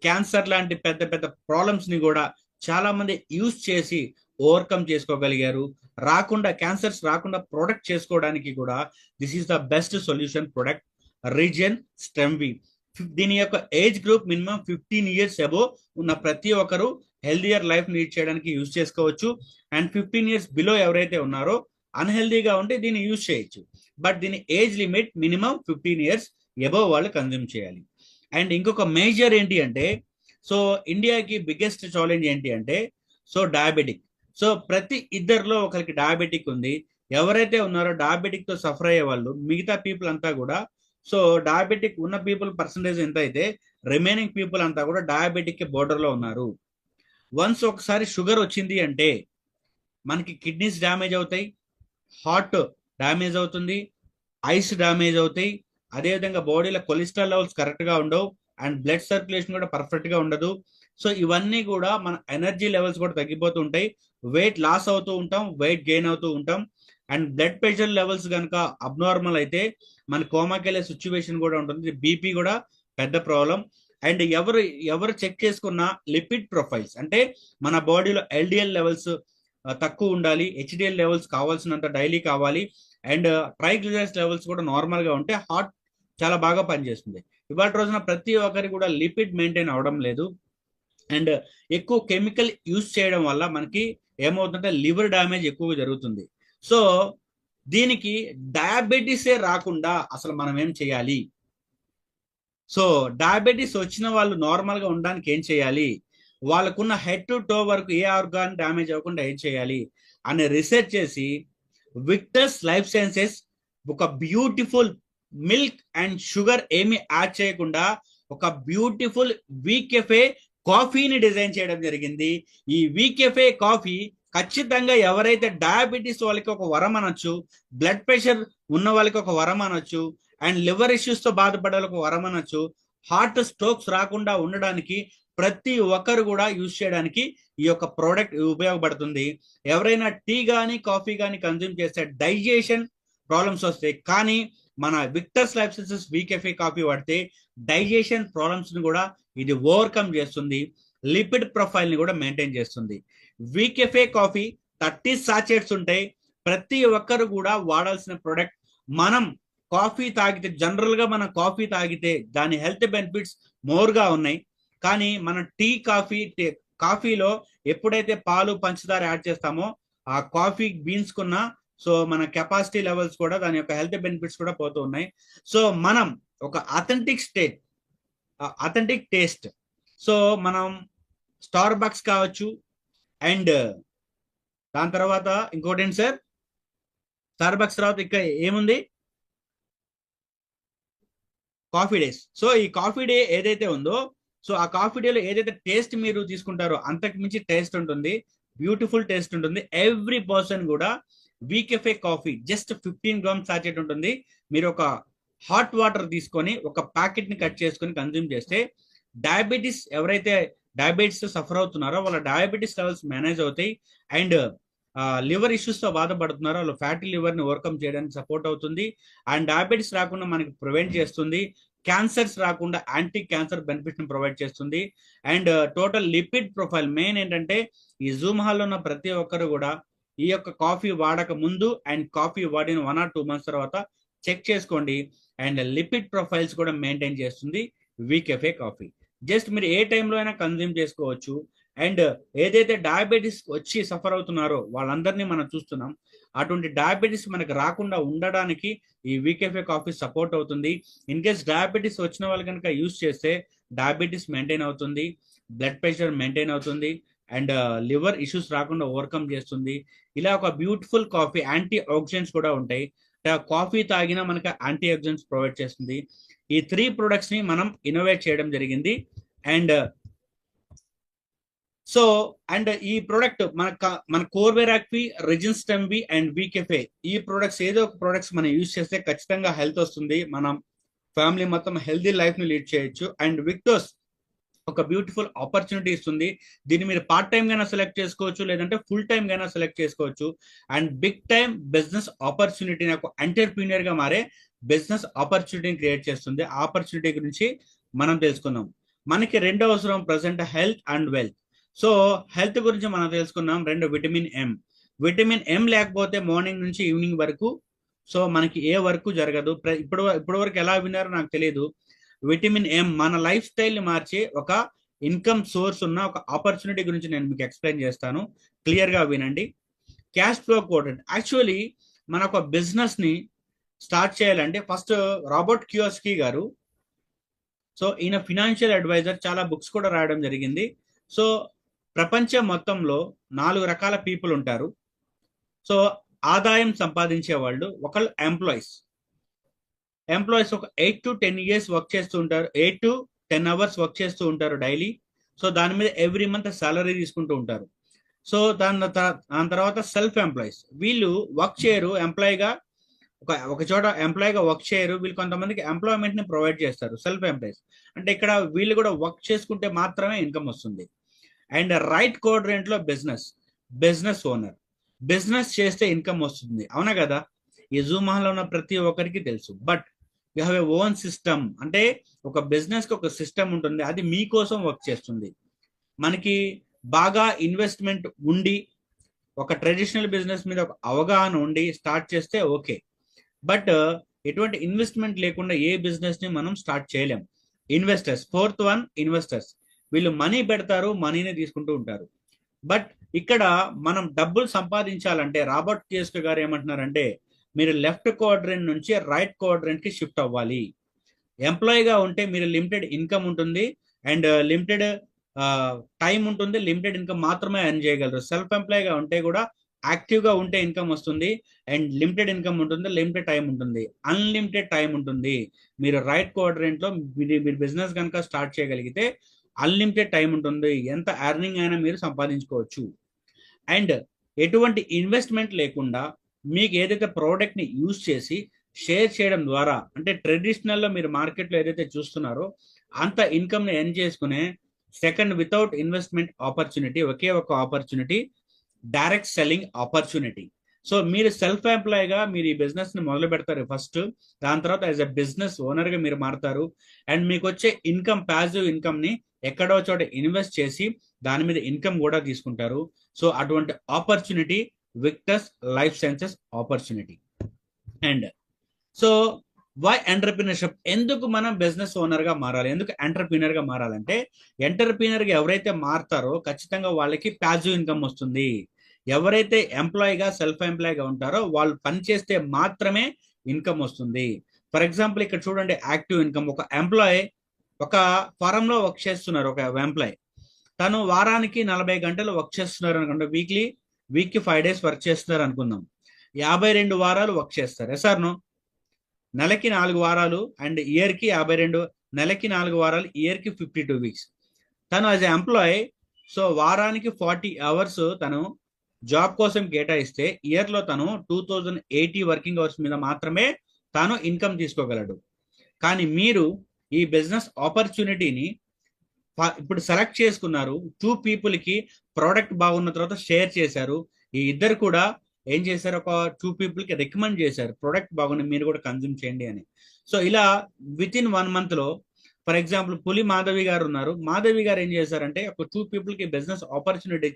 క్యాన్సర్ లాంటి పెద్ద పెద్ద ప్రాబ్లమ్స్ ని కూడా చాలా మంది యూజ్ చేసి ఓవర్కమ్ చేసుకోగలిగారు. క్యాన్సర్స్ రాకుండా ప్రొడక్ట్ చేసుకోవడానికి కూడా this is the best solution product రీజన్ స్టెమ్వి. దీని యొక్క age group minimum 15 years above ఉన్న ప్రతి ఒక్కరు హెల్దియర్ లైఫ్ లీడ్ చేయడానికి యూజ్ చేసుకోవచ్చు. అండ్ 15 years బిలో ఎవరైతే ఉన్నారో అన్హెల్దీగా ఉంటే దీన్ని యూజ్ చేయొచ్చు. బట్ దీని age limit minimum 15 years above వాళ్ళు కన్జ్యూమ్ చేయాలి. అండ్ ఇంకొక మేజర్ ఏంటి అంటే, సో ఇండియాకి బిగ్గెస్ట్ ఛాలెంజ్ ఏంటి అంటే, సో డయాబెటిక్. సో ప్రతి ఇద్దరిలో ఒకరికి డయాబెటిక్ ఉంది. ఎవరైతే ఉన్నారో డయాబెటిక్ తో సఫర్ అయ్యే వాళ్ళు మిగతా పీపుల్ అంతా కూడా, సో డయాబెటిక్ ఉన్న పీపుల్ పర్సంటేజ్ ఎంత అయితే రిమైనింగ్ పీపుల్ అంతా కూడా డయాబెటిక్ బోర్డర్ లో ఉన్నారు. వన్స్ ఒకసారి షుగర్ వచ్చింది అంటే మనకి కిడ్నీస్ డ్యామేజ్ అవుతాయి, హార్ట్ డ్యామేజ్ అవుతుంది, ఐస్ డ్యామేజ్ అవుతాయి, అదేవిధంగా బాడీలో కొలెస్ట్రాల్ లెవెల్స్ కరెక్ట్ గా ఉండవు, అండ్ బ్లడ్ సర్క్యులేషన్ కూడా పర్ఫెక్ట్ గా ఉండదు. సో ఇవన్నీ కూడా మన ఎనర్జీ లెవెల్స్ కూడా తగ్గిపోతూ ఉంటాయి, వెయిట్ లాస్ అవుతూ ఉంటాం, వెయిట్ గెయిన్ అవుతూ ఉంటాం. అండ్ బ్లడ్ ప్రెషర్ లెవెల్స్ కనుక అబ్నార్మల్ అయితే మన కోమాకి వెళ్ళే సిచ్యువేషన్ కూడా ఉంటుంది, బీపీ కూడా పెద్ద ప్రాబ్లం. అండ్ ఎవరు చెక్ చేసుకున్న లిపిడ్ ప్రొఫైల్స్ అంటే మన బాడీలో ఎల్డిఎల్ లెవెల్స్ తక్కువ ఉండాలి, హెచ్డిఎల్ లెవెల్స్ కావాల్సినంత డైలీ కావాలి, అండ్ ట్రైగ్లిజరైడ్స్ లెవెల్స్ కూడా నార్మల్ గా ఉంటే హార్ట్ చాలా బాగా పనిచేస్తుంది. ఇవాళ రోజున ప్రతి ఒక్కరికి కూడా లిపిడ్ మెయింటైన్ అవడం లేదు. అండ్ ఎక్కువ కెమికల్ యూజ్ చేయడం వల్ల మనకి ఏమవుతుందంటే లివర్ డ్యామేజ్ ఎక్కువగా జరుగుతుంది. సో దీనికి డయాబెటీసే రాకుండా అసలు మనం ఏం చేయాలి? సో డయాబెటీస్ వచ్చిన వాళ్ళు నార్మల్ గా ఉండడానికి ఏం చేయాలి, వాళ్ళకున్న హెడ్ టు టో వరకు ఏ ఆర్గాన్ డ్యామేజ్ అవ్వకుండా ఏం చేయాలి అని రీసెర్చ్ చేసి విక్టర్స్ లైఫ్ సైన్సెస్ ఒక బ్యూటిఫుల్ మిల్క్ అండ్ షుగర్ ఏమి యాడ్ చేయకుండా ఒక బ్యూటిఫుల్ వీకెఫే కాఫీని డిజైన్ చేయడం జరిగింది. ఈ వీకెఫే కాఫీ ఖచ్చితంగా ఎవరైతే డయాబెటీస్ వాళ్ళకి ఒక వరం అనొచ్చు, బ్లడ్ ప్రెషర్ ఉన్న వాళ్ళకి ఒక వరం అనొచ్చు, అండ్ లివర్ ఇష్యూస్ తో బాధపడే వాళ్ళకి ఒక వరం అనొచ్చు, హార్ట్ స్ట్రోక్స్ రాకుండా ఉండడానికి ప్రతి ఒక్కరు కూడా యూజ్ చేయడానికి ఈ యొక్క ప్రోడక్ట్ ఉపయోగపడుతుంది. ఎవరైనా టీ కానీ కాఫీ కానీ కన్జ్యూమ్ చేస్తే డైజెషన్ ప్రాబ్లమ్స్ వస్తాయి, కానీ మన విక్టర్స్ లైఫ్ సైన్సెస్ వీకెఫే కాఫీ వాడితే డైజెషన్ ప్రాబ్లమ్స్ ని కూడా ఇది ఓవర్కమ్ చేస్తుంది, లిపిడ్ ప్రొఫైల్ ని కూడా మెయింటైన్ చేస్తుంది. వీకెఫే కాఫీ 30 సాచెట్స్ ఉంటాయి. ప్రతి ఒక్కరు కూడా వాడాల్సిన ప్రోడక్ట్. మనం కాఫీ తాగితే జనరల్ గా మనం కాఫీ తాగితే దాని హెల్త్ బెనిఫిట్స్ మోర్ గా ఉన్నాయి, కానీ మనం టీ కాఫీలో ఎప్పుడైతే పాలు పంచదార యాడ్ చేస్తామో ఆ కాఫీ బీన్స్ కున్న సో మన కెపాసిటీ లెవెల్స్ కూడా దాని యొక్క హెల్త్ బెనిఫిట్స్ కూడా పోతూ ఉన్నాయి. సో మనం ఒక అథెంటిక్ టేస్ట్, సో మనం స్టార్ బక్స్ కావచ్చు, అండ్ దాని తర్వాత ఇంకోటి ఏంటి సార్, స్టార్ బక్స్ తర్వాత ఇక్కడ ఏముంది, కాఫీ డేస్. సో ఈ కాఫీ డే ఏదైతే ఉందో, సో ఆ కాఫీ డేలో ఏదైతే టేస్ట్ మీరు తీసుకుంటారో అంతకు మించి టేస్ట్ ఉంటుంది, బ్యూటిఫుల్ టేస్ట్ ఉంటుంది. ఎవ్రీ పర్సన్ కూడా వీకెఫే కాఫీ జస్ట్ 15 గ్రామ్స్ సాచెట్ ఉంటుంది. మీరు ఒక హాట్ వాటర్ తీసుకొని ఒక ప్యాకెట్ ని కట్ చేసుకొని కన్జ్యూమ్ చేస్తే డయాబెటీస్, ఎవరైతే డయాబెటీస్ సఫర్ అవుతున్నారో వాళ్ళ డయాబెటీస్ లెవెల్స్ మేనేజ్ అవుతాయి. అండ్ లివర్ ఇష్యూస్ తో బాధపడుతున్నారో వాళ్ళు ఫ్యాటీ లివర్ ని ఓవర్కమ్ చేయడానికి సపోర్ట్ అవుతుంది. అండ్ డయాబెటీస్ రాకుండా మనకి ప్రివెంట్ చేస్తుంది. క్యాన్సర్స్ రాకుండా యాంటీ క్యాన్సర్ బెనిఫిట్ ని ప్రొవైడ్ చేస్తుంది. And total lipid profile main ఏంటంటే ఈ జూమ్ హాల్లో ఉన్న ప్రతి ఒక్కరు కూడా ఈ యొక్క కాఫీ వాడక ముందు అండ్ కాఫీ వాడిన 1 or 2 months తర్వాత చెక్ చేసుకోండి. అండ్ లిపిడ్ ప్రొఫైల్స్ కూడా మెయింటైన్ చేస్తుంది వీకెఫే కాఫీ. జస్ట్ మీరు ఏ టైంలో అయినా కన్జ్యూమ్ చేసుకోవచ్చు. అండ్ ఏదైతే డయాబెటీస్ వచ్చి సఫర్ అవుతున్నారో వాళ్ళందరినీ మనం చూస్తున్నాం. అటువంటి డయాబెటీస్ మనకు రాకుండా ఉండడానికి ఈ వీకెఫే కాఫీ సపోర్ట్ అవుతుంది. ఇన్ కేస్ డయాబెటీస్ వచ్చిన వాళ్ళు కనుక యూజ్ చేస్తే డయాబెటీస్ మెయింటైన్ అవుతుంది, బ్లడ్ ప్రెషర్ మెయింటైన్ అవుతుంది, అండ్ లివర్ ఇష్యూస్ రాకుండా ఓవర్కమ్ చేస్తుంది. ఇలా ఒక బ్యూటిఫుల్ కాఫీ. యాంటీ ఆక్సిడెంట్స్ కూడా ఉంటాయి. కాఫీ తాగినా మనకు యాంటీ ఆక్సిడెంట్స్ ప్రొవైడ్ చేస్తుంది. ఈ 3 ప్రొడక్ట్స్ ని మనం ఇన్నోవేట్ చేయడం జరిగింది. అండ్ సో అండ్ ఈ ప్రొడక్ట్ మన కోర్బెరాక్వి, రెజిన్స్టెంబి అండ్ వీకెఫే, ఈ ప్రొడక్ట్స్ ఏదో ఒక ప్రొడక్ట్స్ మనం యూజ్ చేస్తే ఖచ్చితంగా హెల్త్ వస్తుంది. మనం ఫ్యామిలీ మొత్తం హెల్తీ లైఫ్ ని లీడ్ చేయొచ్చు. అండ్ విక్టోస్ ఒక బ్యూటిఫుల్ ఆపర్చునిటీ ఇస్తుంది. దీన్ని మీరు పార్ట్ టైం గానే సెలెక్ట్ చేసుకోవచ్చు, లేదంటే ఫుల్ టైం గానే సెలెక్ట్ చేసుకోవచ్చు. అండ్ బిగ్ టైం బిజినెస్ ఆపర్చునిటీని ఒక ఎంటర్ప్రీనియర్ గా మారే బిజినెస్ ఆపర్చునిటీని క్రియేట్ చేస్తుంది. ఆపర్చునిటీ గురించి మనం తెలుసుకుందాం. మనకి రెండో అవసరం present health and wealth. So health గురించి మనం తెలుసుకున్నాం. 2 విటమిన్ ఎం. విటమిన్ ఎం లేకపోతే మార్నింగ్ నుంచి ఈవినింగ్ వరకు సో మనకి ఏ వర్క్ జరగదు. ఇప్పుడు వరకు ఎలా విన్నారో నాకు తెలియదు. విటమిన్ ఎం మన లైఫ్ స్టైల్ ని మార్చి ఒక ఇన్కమ్ సోర్స్ ఉన్న ఒక ఆపర్చునిటీ గురించి నేను మీకు ఎక్స్ప్లెయిన్ చేస్తాను. క్లియర్ గా వినండి. Cash flow coated. యాక్చువల్లీ మన ఒక బిజినెస్ ని స్టార్ట్ చేయాలంటే ఫస్ట్ రాబర్ట్ కియోస్కీ గారు, సో ఈయన ఫినాన్షియల్ అడ్వైజర్, చాలా బుక్స్ కూడా రాయడం జరిగింది. సో ప్రపంచం మొత్తంలో 4 రకాల పీపుల్ ఉంటారు. సో ఆదాయం సంపాదించే వాళ్ళు ఒకళ్ళు ఎంప్లాయీస్ ఒక 8 to 10 years వర్క్ చేస్తూ ఉంటారు. 8 to 10 hours వర్క్ చేస్తూ ఉంటారు డైలీ. సో దాని మీద ఎవ్రీ మంత్ సాలరీ తీసుకుంటూ ఉంటారు. సో దాని తర్వాత సెల్ఫ్ ఎంప్లాయీస్. వీళ్ళు వర్క్ చేయరు, ఎంప్లాయీగా ఒక చోట ఎంప్లాయీగా వర్క్ చేయరు. వీళ్ళు కొంతమందికి ఎంప్లాయ్మెంట్ ని ప్రొవైడ్ చేస్తారు. సెల్ఫ్ ఎంప్లాయీస్ అంటే ఇక్కడ వీళ్ళు కూడా వర్క్ చేసుకుంటే మాత్రమే ఇన్కమ్ వస్తుంది. అండ్ రైట్ కోడ్రెంట్ లో బిజినెస్ ఓనర్. బిజినెస్ చేస్తే ఇన్కమ్ వస్తుంది, అవునా కదా? ఈ జూమ్ హాల్లో ఉన్న ప్రతి ఒక్కరికి తెలుసు. But you have a own system. అంటే ఒక బిజినెస్ కి ఒక సిస్టమ్ ఉంటుంది, అది మీకోసం వర్క్ చేస్తుంది. మనకి బాగా ఇన్వెస్ట్మెంట్ ఉండి ఒక ట్రెడిషనల్ బిజినెస్ మీద ఒక అవగాహన ఉండి స్టార్ట్ చేస్తే ఓకే. బట్ ఎటువంటి ఇన్వెస్ట్మెంట్ లేకుండా ఏ బిజినెస్ ని మనం స్టార్ట్ చేయలేం. Investors, 4th one investors. వీళ్ళు మనీ పెడతారు, మనీని తీసుకుంటూ ఉంటారు. బట్ ఇక్కడ మనం డబ్బులు సంపాదించాలంటే రాబర్ట్ కియోస్కీ గారు ఏమంటున్నారంటే మీరు లెఫ్ట్ క్వాడ్రెంట్ నుంచి రైట్ క్వాడ్రెంట్ కి షిఫ్ట్ అవ్వాలి. ఎంప్లాయీగా ఉంటే మీరు లిమిటెడ్ ఇన్కమ్ ఉంటుంది అండ్ లిమిటెడ్ టైం ఉంటుంది, లిమిటెడ్ ఇన్కమ్ మాత్రమే ఎర్న్ చేయగలరు. సెల్ఫ్ ఎంప్లాయీగా ఉంటే కూడా యాక్టివ్ గా ఉంటే ఇన్కమ్ వస్తుంది అండ్ లిమిటెడ్ ఇన్కమ్ ఉంటుంది, లిమిటెడ్ టైం ఉంటుంది, అన్లిమిటెడ్ టైం ఉంటుంది. మీరు రైట్ క్వాడ్రెంట్ లో మీరు బిజినెస్ కనుక స్టార్ట్ చేయగలిగితే అన్లిమిటెడ్ టైం ఉంటుంది, ఎంత ఎర్నింగ్ అయినా మీరు సంపాదించుకోవచ్చు. అండ్ ఎటువంటి ఇన్వెస్ట్మెంట్ లేకుండా మీకు ఏదైతే ప్రోడక్ట్ ని యూజ్ చేసి షేర్ చేయడం ద్వారా, అంటే ట్రెడిషనల్ లో మీరు మార్కెట్ లో ఏదైతే చూస్తున్నారో అంత ఇన్కమ్ ని ఎర్న్ చేసుకునే సెకండ్ వితౌట్ ఇన్వెస్ట్మెంట్ ఆపర్చునిటీ, ఒకే ఒక opportunity, direct selling opportunity. So మీరు సెల్ఫ్ ఎంప్లాయ్గా మీరు ఈ బిజినెస్ ని మొదలు పెడతారు ఫస్ట్. దాని తర్వాత యాజ్ ఎ బిజినెస్ ఓనర్ గా మీరు మారుతారు. అండ్ మీకు వచ్చే ఇన్కమ్, ప్యాసివ్ ఇన్కమ్ ని ఎక్కడో చోట ఇన్వెస్ట్ చేసి దాని మీద ఇన్కమ్ కూడా తీసుకుంటారు. సో అటువంటి opportunity Victus Life Sciences opportunity. And so why entrepreneurship, ఎందుకు మనం బిజినెస్ ఓనర్ గా మారాలి, ఎందుకు ఎంటర్ప్రినర్ గా మారాలంటే ఎంటర్ప్రినర్ గా ఎవరైతే మారుతారో ఖచ్చితంగా వాళ్ళకి ప్యాసివ్ ఇన్కమ్ వస్తుంది. ఎవరైతే ఎంప్లాయీగా సెల్ఫ్ ఎంప్లాయీగా ఉంటారో వాళ్ళు పని చేస్తే మాత్రమే ఇన్కమ్ వస్తుంది. ఫర్ ఎగ్జాంపుల్ ఇక్కడ చూడండి, యాక్టివ్ ఇన్కమ్. ఒక ఎంప్లాయీ ఒక ఫారంలో వర్క్ చేస్తున్నారు, ఒక ఎంప్లాయీ తను వారానికి 40 గంటలు వర్క్ చేస్తున్నారు అనుకుంటే, వీక్కి 5 days వర్క్ చేస్తున్నారు అనుకుందాం, 52 వారాలు వర్క్ చేస్తారు. Yes or no? నెలకి 4 వారాలు అండ్ ఇయర్కి 52, నెలకి 4 వారాలు, ఇయర్కి 52 weeks. తను యాజ్ ఎ ఎంప్లాయీ సో వారానికి 40 hours తను జాబ్ కోసం కేటాయిస్తే ఇయర్లో తను 2080 వర్కింగ్ అవర్స్ మీద మాత్రమే తాను ఇన్కమ్ తీసుకోగలడు. కానీ మీరు ఈ బిజినెస్ ఆపర్చునిటీని ఇప్పుడు సెలెక్ట్ చేసుకున్నారు, 2 పీపుల్కి ప్రోడక్ట్ బాగున్న తర్వాత షేర్ చేశారు. ఈ ఇద్దరు కూడా ఏం చేశారు, ఒక 2 పీపుల్కి రికమెండ్ చేశారు ప్రోడక్ట్ బాగుంది మీరు కూడా కన్జ్యూమ్ చేయండి అని. సో ఇలా విత్ ఇన్ 1 monthలో ఫర్ ఎగ్జాంపుల్ పులి మాధవి గారు ఉన్నారు. మాధవి గారు ఏం చేశారంటే ఒక 2 పీపుల్కి బిజినెస్ ఆపర్చునిటీ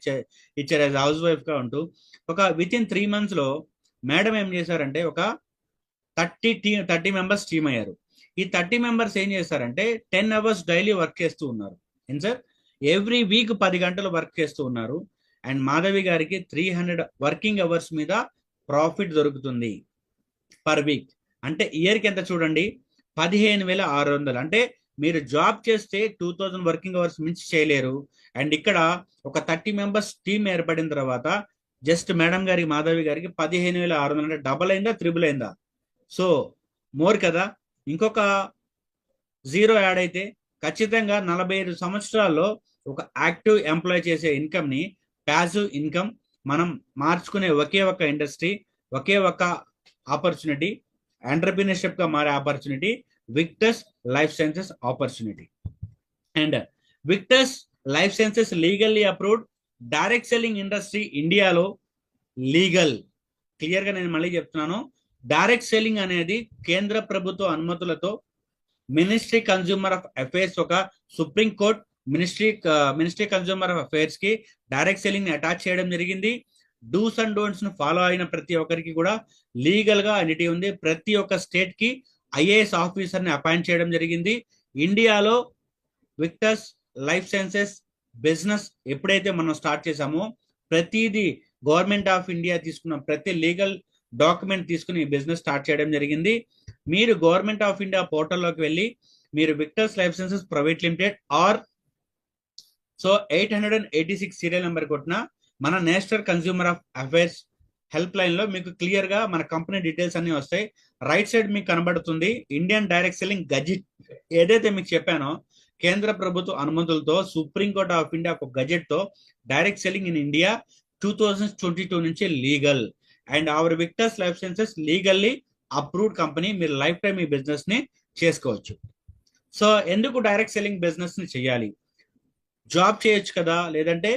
ఇచ్చారు యాజ్ హౌస్ వైఫ్ గా ఉంటూ. ఒక విత్ ఇన్ 3 monthsలో మేడం ఏం చేశారంటే ఒక 30 మెంబర్స్ టీమ్ అయ్యారు. ఈ 30 మెంబర్స్ ఏం చేశారంటే 10 hours డైలీ వర్క్ చేస్తూ ఉన్నారు. ఏం సార్, ఎవ్రీ వీక్ 10 గంటలు వర్క్ చేస్తూ ఉన్నారు. అండ్ మాధవి గారికి 300 వర్కింగ్ అవర్స్ మీద ప్రాఫిట్ దొరుకుతుంది పర్ వీక్. అంటే ఇయర్కి ఎంత చూడండి, 15,600. అంటే మీరు జాబ్ చేస్తే 2000 వర్కింగ్ అవర్స్ మించి చేయలేరు. అండ్ ఇక్కడ ఒక 30 మెంబర్స్ టీమ్ ఏర్పడిన తర్వాత జస్ట్ మేడం గారికి, మాధవి గారికి 15,600 అంటే డబల్ అయిందా, త్రిబుల్ అయిందా? సో మోర్ కదా. ఇంకొక 0 యాడ్ అయితే ఖచ్చితంగా 45 సంవత్సరాల్లో ఒక యాక్టివ్ ఎంప్లాయ్ చేసే ఇన్కమ్ ని ప్యాసివ్ ఇన్కమ్ మనం మార్చుకునే ఒకే ఒక ఇండస్ట్రీ, ఒకే ఒక ఆపర్చునిటీ, ఎంటర్ప్రినర్షిప్ గా మారే opportunity Victus Life Sciences opportunity. And Victus Life sciences legally approved direct selling industry ఇండియాలో లీగల్. క్లియర్ గా నేను మళ్ళీ చెప్తున్నాను, డైరెక్ట్ సెల్లింగ్ అనేది కేంద్ర ప్రభుత్వ అనుమతులతో మినిస్ట్రీ కన్జ్యూమర్ ఆఫ్ అఫైర్స్, ఒక supreme court ministry consumer of affairs కి డైరెక్ట్ సెల్లింగ్ ని అటాచ్ చేయడం జరిగింది. డూస్ అండ్ డోంట్స్ ను ఫాలో అయిన ప్రతి ఒక్కరికి కూడా లీగల్ గా ఎనిటీ ఉంది. ప్రతి ఒక్క స్టేట్ కి ఐఏఎస్ ఆఫీసర్ ని అపాయింట్ చేయడం జరిగింది. ఇండియాలో విక్టస్ లైఫ్ సైన్సెస్ బిజినెస్ ఎప్పుడైతే మనం స్టార్ట్ చేసామో ప్రతిదీ గవర్నమెంట్ ఆఫ్ ఇండియా తీసుకున్న ప్రతి లీగల్ డాక్యుమెంట్ తీసుకుని బిజినెస్ స్టార్ట్ చేయడం జరిగింది. మీరు గవర్నమెంట్ ఆఫ్ ఇండియా పోర్టల్లోకి వెళ్ళి మీరు Victus Life Sciences private limited or so 886 serial number కొట్టిన మన national consumer of affairs help line లో మీకు క్లియర్ గా మన కంపెనీ డీటెయిల్స్ అన్ని వస్తాయి. రైట్ సైడ్ మీకు కనబడుతుంది ఇండియన్ డైరెక్ట్ సెల్లింగ్ గజెట్. ఏదైతే మీకు చెప్పానో కేంద్ర ప్రభుత్వ అనుమతులతో సుప్రీంకోర్ట్ ఆఫ్ ఇండియా ఒక గజెట్ తో డైరెక్ట్ సెల్లింగ్ ఇన్ ఇండియా 2022 నుంచి legal. And hour Victus Life sciences legally approved company. మీరు లైఫ్ టైం ఈ బిజినెస్ ని చేసుకోవచ్చు. సో ఎందుకు డైరెక్ట్ సెల్లింగ్ బిజినెస్ ని చేయాలి? జాబ్ చేయొచ్చు కదా, లేదంటే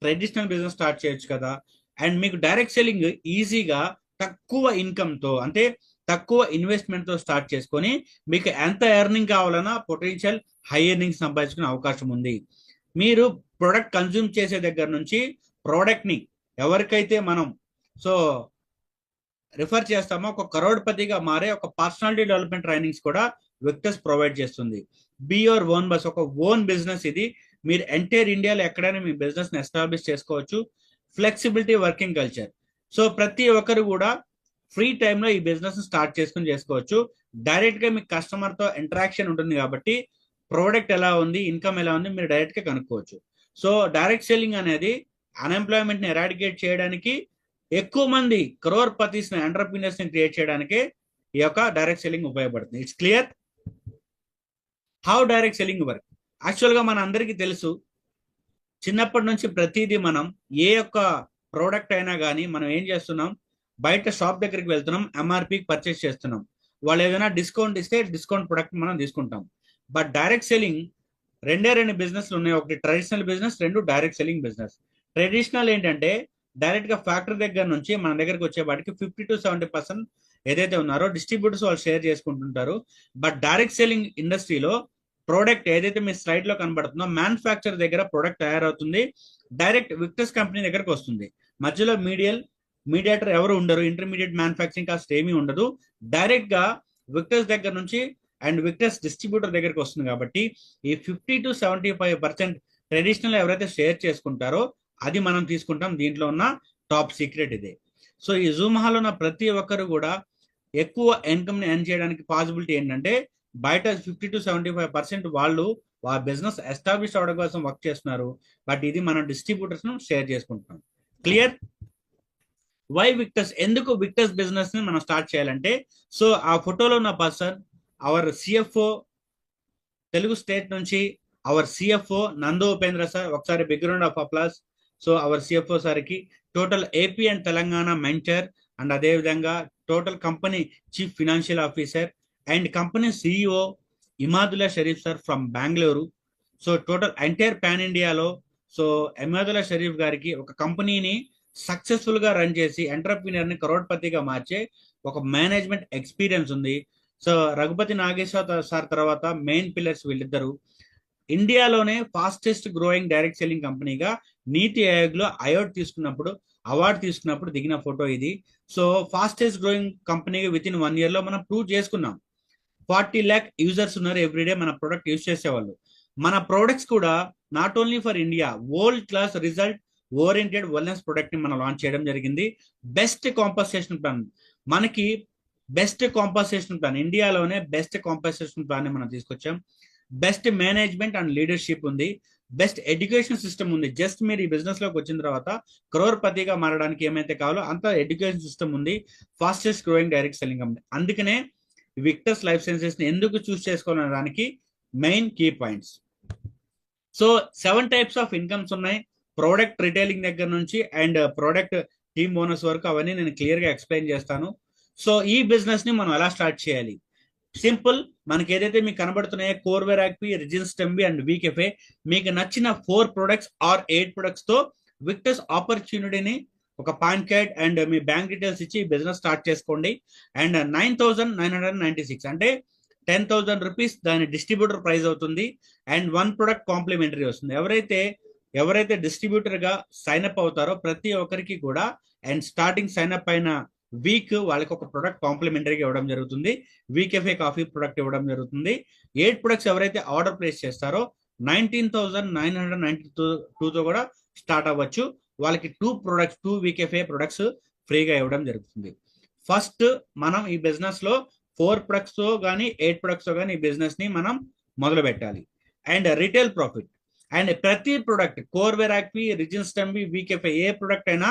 ట్రెడిషనల్ బిజినెస్ స్టార్ట్ చేయొచ్చు కదా. అండ్ మీకు డైరెక్ట్ సెల్లింగ్ ఈజీగా తక్కువ ఇన్కమ్ తో, అంటే తక్కువ ఇన్వెస్ట్మెంట్ తో స్టార్ట్ చేసుకొని మీకు ఎంత ఎర్నింగ్ కావాలన్నా పొటెన్షియల్ హై ఎర్నింగ్ సంపాదించుకునే అవకాశం ఉంది. మీరు ప్రొడక్ట్ కన్జ్యూమ్ చేసే దగ్గర నుంచి ప్రోడక్ట్ ని ఎవరికైతే మనం సో రిఫర్ చేస్తామో ఒక కరోడ్పతిగా మారే ఒక పర్సనాలిటీ డెవలప్మెంట్ ట్రైనింగ్స్ కూడా విక్టస్ ప్రొవైడ్ చేస్తుంది. బీ యువర్ ఓన్ బస్, ఒక ఓన్ బిజినెస్ ఇది. మీరు ఎంటైర్ ఇండియాలో ఎక్కడైనా మీ బిజినెస్ ని ఎస్టాబ్లిష్ చేసుకోవచ్చు. Flexibility working culture. సో ప్రతి ఒక్కరు కూడా ఫ్రీ టైంలో ఈ బిజినెస్ స్టార్ట్ చేసుకుని చేసుకోవచ్చు. డైరెక్ట్ గా మీకు కస్టమర్ తో ఇంటరాక్షన్ ఉంటుంది కాబట్టి ప్రోడక్ట్ ఎలా ఉంది, ఇన్కమ్ ఎలా ఉంది మీరు డైరెక్ట్ గా కనుక్కోవచ్చు. సో డైరెక్ట్ సెల్లింగ్ అనేది అన్ఎంప్లాయ్మెంట్ ని ఎరాడికేట్ చేయడానికి, ఎక్కువ మంది క్రోర్పతిస్ ఎంటర్ప్రీనర్స్ ని క్రియేట్ చేయడానికి ఈ యొక్క డైరెక్ట్ సెల్లింగ్ ఉపయోగపడుతుంది. It's clear how direct selling work. Actual గా మన అందరికీ తెలుసు, చిన్నప్పటి నుంచి ప్రతిదీ మనం ఏ యొక్క ప్రోడక్ట్ అయినా కానీ మనం ఏం చేస్తున్నాం, బయట షాప్ దగ్గరికి వెళ్తున్నాం, ఎంఆర్పీకి పర్చేస్ చేస్తున్నాం. వాళ్ళు ఏదైనా డిస్కౌంట్ ఇస్తే డిస్కౌంట్ ప్రొడక్ట్ మనం తీసుకుంటాం. బట్ డైరెక్ట్ సెల్లింగ్ రెండు బిజినెస్లు ఉన్నాయి. ఒకటి ట్రెడిషనల్ బిజినెస్, రెండు డైరెక్ట్ సెల్లింగ్ బిజినెస్. ట్రెడిషనల్ ఏంటంటే డైరెక్ట్ గా ఫ్యాక్టరీ దగ్గర నుంచి మన దగ్గరకు వచ్చే వాటికి 50-70% ఏదైతే ఉన్నారో డిస్ట్రిబ్యూటర్స్ వాళ్ళు షేర్ చేసుకుంటుంటారు. బట్ డైరెక్ట్ సెల్లింగ్ ఇండస్ట్రీలో ప్రోడక్ట్ ఏదైతే మీ స్లైడ్ లో కనబడుతుందో మ్యానుఫ్యాక్చర్ దగ్గర ప్రోడక్ట్ తయారవుతుంది, డైరెక్ట్ విక్టర్స్ కంపెనీ దగ్గరకు వస్తుంది. మధ్యలో మీడియేటర్ ఎవరు ఉండరు, ఇంటర్మీడియట్ మ్యానుఫ్యాక్చరింగ్ కాస్ట్ ఏమీ ఉండదు. డైరెక్ట్ గా విక్టర్స్ దగ్గర నుంచి అండ్ విక్టర్స్ డిస్ట్రిబ్యూటర్ దగ్గరకు వస్తుంది. కాబట్టి ఈ 50-75% ట్రెడిషనల్ ఎవరైతే షేర్ చేసుకుంటారో అది మనం తీసుకుంటాం. దీంట్లో ఉన్న టాప్ సీక్రెట్ ఇదే. సో ఈ జూమ్హాలో ఉన్న ప్రతి ఒక్కరు కూడా ఎక్కువ ఇన్కమ్ ని ఎర్న్ చేయడానికి పాసిబిలిటీ ఏంటంటే బయట 50-75% వాళ్ళు ఆ బిజినెస్ ఎస్టాబ్లిష్ అవడం కోసం వర్క్ చేస్తున్నారు. బట్ ఇది మనం డిస్ట్రిబ్యూటర్స్ ను షేర్ చేసుకుంటున్నాం. క్లియర్? వై విక్టర్స్? ఎందుకు విక్టర్స్ బిజినెస్ ని మనం స్టార్ట్ చేయాలంటే, సో ఆ ఫోటోలో ఉన్న person our CFO, Telugu state నుంచి our CFO Nandu Upendra sir. ఒకసారి big round of applause. So our CFO సార్కి, total AP and Telangana mentor, and అదే విధంగా total company chief financial officer and company CEO Imadullah Sharif sir from Bengaluru. So total entire pan ఇండియాలో so Imadullah Sharif గారికి ఒక కంపెనీని successful గా run చేసి ఎంటర్ప్రీనియర్ ని కరోడ్పతిగా మార్చే ఒక మేనేజ్మెంట్ ఎక్స్పీరియన్స్ ఉంది. సో రఘుపతి నాగేశ్వర సార్ తర్వాత మెయిన్ పిల్లర్స్ వీళ్ళిద్దరు. ఇండియాలోనే ఫాస్టెస్ట్ గ్రోయింగ్ డైరెక్ట్ సెల్లింగ్ కంపెనీగా నీతి ఆయోగ్ లో అవార్డు తీసుకున్నప్పుడు దిగిన ఫోటో ఇది. సో ఫాస్టెస్ట్ గ్రోయింగ్ కంపెనీగా విత్ ఇన్ 1 year లో మనం ప్రూవ్ చేసుకున్నాం. 40 lakh యూజర్స్ ఉన్నారు ఎవ్రీడే మన ప్రొడక్ట్ యూజ్ చేసేవాళ్ళు. మన ప్రొడక్ట్స్ కూడా not only for India, world class result oriented wellness product ని మనం లాంచ్ చేయడం జరిగింది. బెస్ట్ కాంపన్సేషన్ ప్లాన్, మనకి బెస్ట్ కాంపన్సేషన్ ప్లాన్, ఇండియాలోనే బెస్ట్ కాంపన్సేషన్ ప్లాన్ ని మనం తీసుకొచ్చాం. బెస్ట్ మేనేజ్మెంట్ అండ్ లీడర్షిప్ ఉంది, బెస్ట్ ఎడ్యుకేషన్ సిస్టమ్ ఉంది. జస్ట్ మీరు ఈ బిజినెస్ లోకి వచ్చిన తర్వాత క్రోర్పతిగా మారడానికి ఏమైతే కావాలో అంత ఎడ్యుకేషన్ సిస్టమ్ ఉంది. Fastest growing direct selling company. అందుకనే విక్టర్స్ లైఫ్ సైన్సెస్ ని ఎందుకు చూస్ చేసుకోవాలనే దానికి main key points. So 7 types of incomes ఉన్నాయి, ప్రోడక్ట్ రిటైలింగ్ దగ్గర నుంచి అండ్ ప్రోడక్ట్ టీమ్ బోనస్ వరకు. అవన్నీ నేను క్లియర్ గా ఎక్స్ప్లెయిన్ చేస్తాను. సో ఈ బిజినెస్ ని మనం ఎలా స్టార్ట్ చేయాలి? సింపుల్. మనకి ఏదైతే మీకు కనబడుతున్నాయో కోర్వేర్ యాక్పి, రిజిన్ స్టెంబి అండ్ వీకెఫే, మీకు నచ్చిన 4 products ఆర్ 8 products తో విక్టర్స్ ఆపర్చునిటీని ఒక pan card and me bank details ఇచ్చి బిజినెస్ స్టార్ట్ చేసుకోండి. అండ్ 9,996 అంటే 10,000 రూపీస్ దాని డిస్ట్రిబ్యూటర్ ప్రైస్ అవుతుంది. అండ్ 1 product కాంప్లిమెంటరీ వస్తుంది. ఎవరైతే డిస్ట్రిబ్యూటర్ గా సైన్ అప్ అవుతారో ప్రతి ఒక్కరికి కూడా అండ్ స్టార్టింగ్ సైన్ అప్ అయిన వీక్ వాళ్ళకి ఒక ప్రొడక్ట్ కాంప్లిమెంటరీగా ఇవ్వడం జరుగుతుంది. వీకెఫే కాఫీ ప్రొడక్ట్ ఇవ్వడం జరుగుతుంది. 8 products ఎవరైతే ఆర్డర్ ప్లేస్ చేస్తారో 19,992 తో కూడా స్టార్ట్ అవ్వచ్చు. వాళ్ళకి 2 వీకెఫే ప్రొడక్ట్స్ ఫ్రీగా ఇవ్వడం జరుగుతుంది. ఫస్ట్ మనం ఈ బిజినెస్ లో 4 products తో కానీ 8 products తో కానీ ఈ బిజినెస్ ని మనం మొదలు పెట్టాలి. అండ్ రిటైల్ ప్రాఫిట్ అండ్ ప్రతి ప్రొడక్ట్ కోర్వేర్ యాక్పి, రిజిన్ స్టెంబి, వీకెఫే ఏ ప్రొడక్ట్ అయినా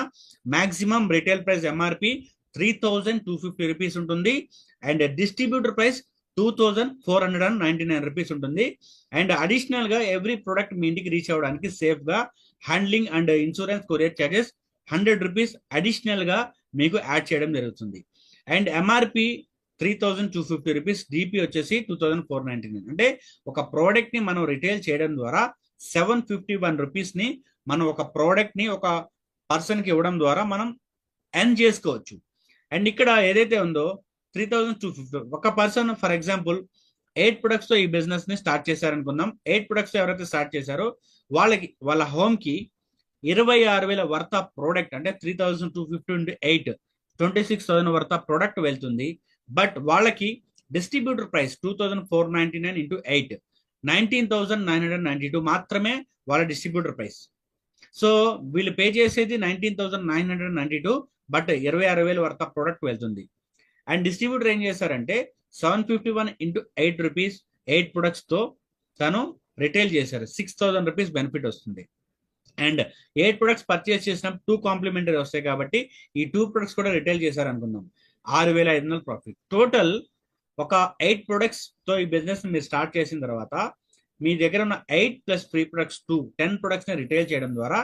maximum retail price MRP 3,250 rupees ఉంటుంది. అండ్ డిస్ట్రిబ్యూటర్ ప్రైస్ 2,499 రూపీస్ ఉంటుంది. అండ్ అడిషనల్ గా ఎవ్రీ ప్రొడక్ట్ మీ ఇంటికి రీచ్ అవ్వడానికి సేఫ్ గా handling and insurance courier charges 100 rupees additional గా మీకు యాడ్ చేయడం జరుగుతుంది. అండ్ ఎంఆర్పి 3,250 రూపీస్, డిపి వచ్చేసి 2,499. అంటే ఒక ప్రోడక్ట్ ని మనం రిటైల్ చేయడం ద్వారా 751 రూపీస్ ని మనం ఒక ప్రోడక్ట్ ని ఒక పర్సన్ కి ఇవ్వడం ద్వారా మనం ఎర్న్ చేసుకోవచ్చు. అండ్ ఇక్కడ ఏదైతే ఉందో 3,250 ఒక పర్సన్ ఫర్ ఎగ్జాంపుల్ 8 products తో ఈ బిజినెస్ ని స్టార్ట్ చేశారనుకుందాం. 8 products తో ఎవరైతే స్టార్ట్ చేశారో వాళ్ళ హోమ్ కి 26,000 వర్త్ ఆఫ్ ప్రోడక్ట్ అంటే 3,250 into 8 26,000 వర్త్ ఆఫ్ ప్రోడక్ట్ వెళ్తుంది. బట్ వాళ్ళకి డిస్ట్రిబ్యూటర్ ప్రైస్ 2,499 into 8 19,992 మాత్రమే వాళ్ళ డిస్ట్రిబ్యూటర్ ప్రైస్. సో వీళ్ళు పే చేసేది 19,992, బట్ 26,000 వర్త్ ఆఫ్ ప్రోడక్ట్ వెళ్తుంది. అండ్ డిస్ట్రిబ్యూటర్ ఏం చేశారంటే 751 into 8 రూపీస్ 8 products తో తను రిటైల్ చేశారు. 6,000 రూపీస్ బెనిఫిట్ వస్తుంది. అండ్ 8 products పర్చేస్ చేసినప్పుడు 2 కాంప్లిమెంటరీ వస్తాయి కాబట్టి ఈ 2 products కూడా రిటైల్ చేశారు అనుకుందాం, 6,500 ప్రాఫిట్. టోటల్ ఒక 8 products తో ఈ బిజినెస్ మీరు స్టార్ట్ చేసిన తర్వాత మీ దగ్గర ఉన్న 8 plus free products 10 products ని రిటైల్ చేయడం ద్వారా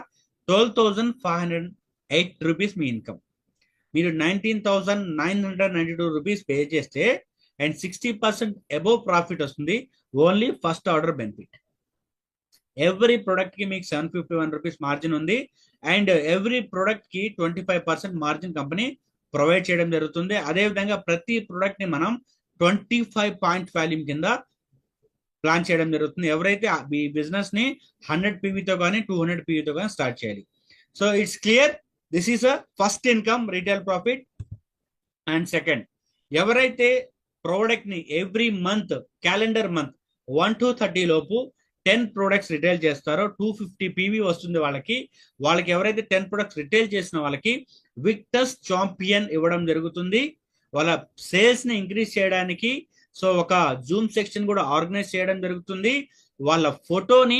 12,508 రూపీస్ మీ ఇన్కమ్. మీరు 19,992 రూపీస్ పే చేస్తే అండ్ 60% అబోవ్ ప్రాఫిట్ వస్తుంది only first order benefit. Every product కి మీకు 751 రూపీస్ మార్జిన్ ఉంది. అండ్ ఎవ్రీ ప్రొడక్ట్ కి 25% మార్జిన్ కంపెనీ ప్రొవైడ్ చేయడం జరుగుతుంది. అదేవిధంగా ప్రతి ప్రొడక్ట్ ని మనం 25 పాయింట్ వాల్యూమ్ కింద ప్లాన్ చేయడం జరుగుతుంది. ఎవరైతే ఈ బిజినెస్ ని 100 పీవీతో కానీ 200 పీవీతో కానీ స్టార్ట్ చేయాలి. So it's clear, this is a first income retail profit. And second, ఎవరైతే ప్రోడక్ట్ ని every month calendar month 1 to 30 లోపు 10 ప్రొడక్ట్స్ రిటైల్ చేస్తారో 250 పీవీ వస్తుంది వాళ్ళకి ఎవరైతే 10 ప్రొడక్ట్స్ రిటైల్ చేసిన వాళ్ళకి విక్టస్ ఛాంపియన్ ఇవ్వడం జరుగుతుంది. వాళ్ళ సేల్స్ ని ఇంక్రీజ్ చేయడానికి సో ఒక జూమ్ సెక్షన్ కూడా ఆర్గనైజ్ చేయడం జరుగుతుంది. వాళ్ళ ఫోటోని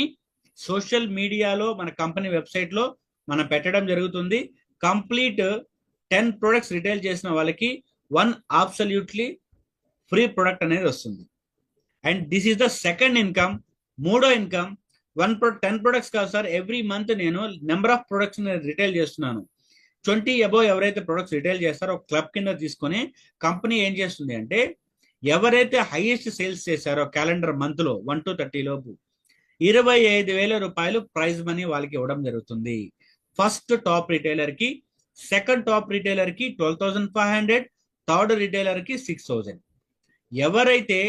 సోషల్ మీడియాలో మన కంపెనీ వెబ్సైట్ లో మనం పెట్టడం జరుగుతుంది. కంప్లీట్ 10 ప్రొడక్ట్స్ రిటైల్ చేసిన వాళ్ళకి 1 అబ్సల్యూట్లీ ఫ్రీ ప్రొడక్ట్ అనేది వస్తుంది. And this is the second income. మూడో ఇన్కమ్ 10 ప్రొడక్ట్స్ కాదు సార్, ఎవ్రీ మంత్ నేను నెంబర్ ఆఫ్ ప్రొడక్ట్స్ రిటైల్ చేస్తున్నాను. 20 అబోవ్ ఎవరైతే ప్రొడక్ట్స్ రిటైల్ చేస్తారో ఒక క్లబ్ కింద తీసుకొని కంపెనీ ఏం చేస్తుంది అంటే ఎవరైతే హైయెస్ట్ సేల్స్ చేశారో క్యాలెండర్ మంత్ లో 1 to 30 లోపు 25,000 రూపాయలు ప్రైజ్ మనీ వాళ్ళకి ఇవ్వడం జరుగుతుంది. ఫస్ట్ టాప్ రిటైలర్ కి, సెకండ్ టాప్ రిటైలర్ కి 12,500, థర్డ్ రిటైలర్ కి 6,000. ఎవరైతే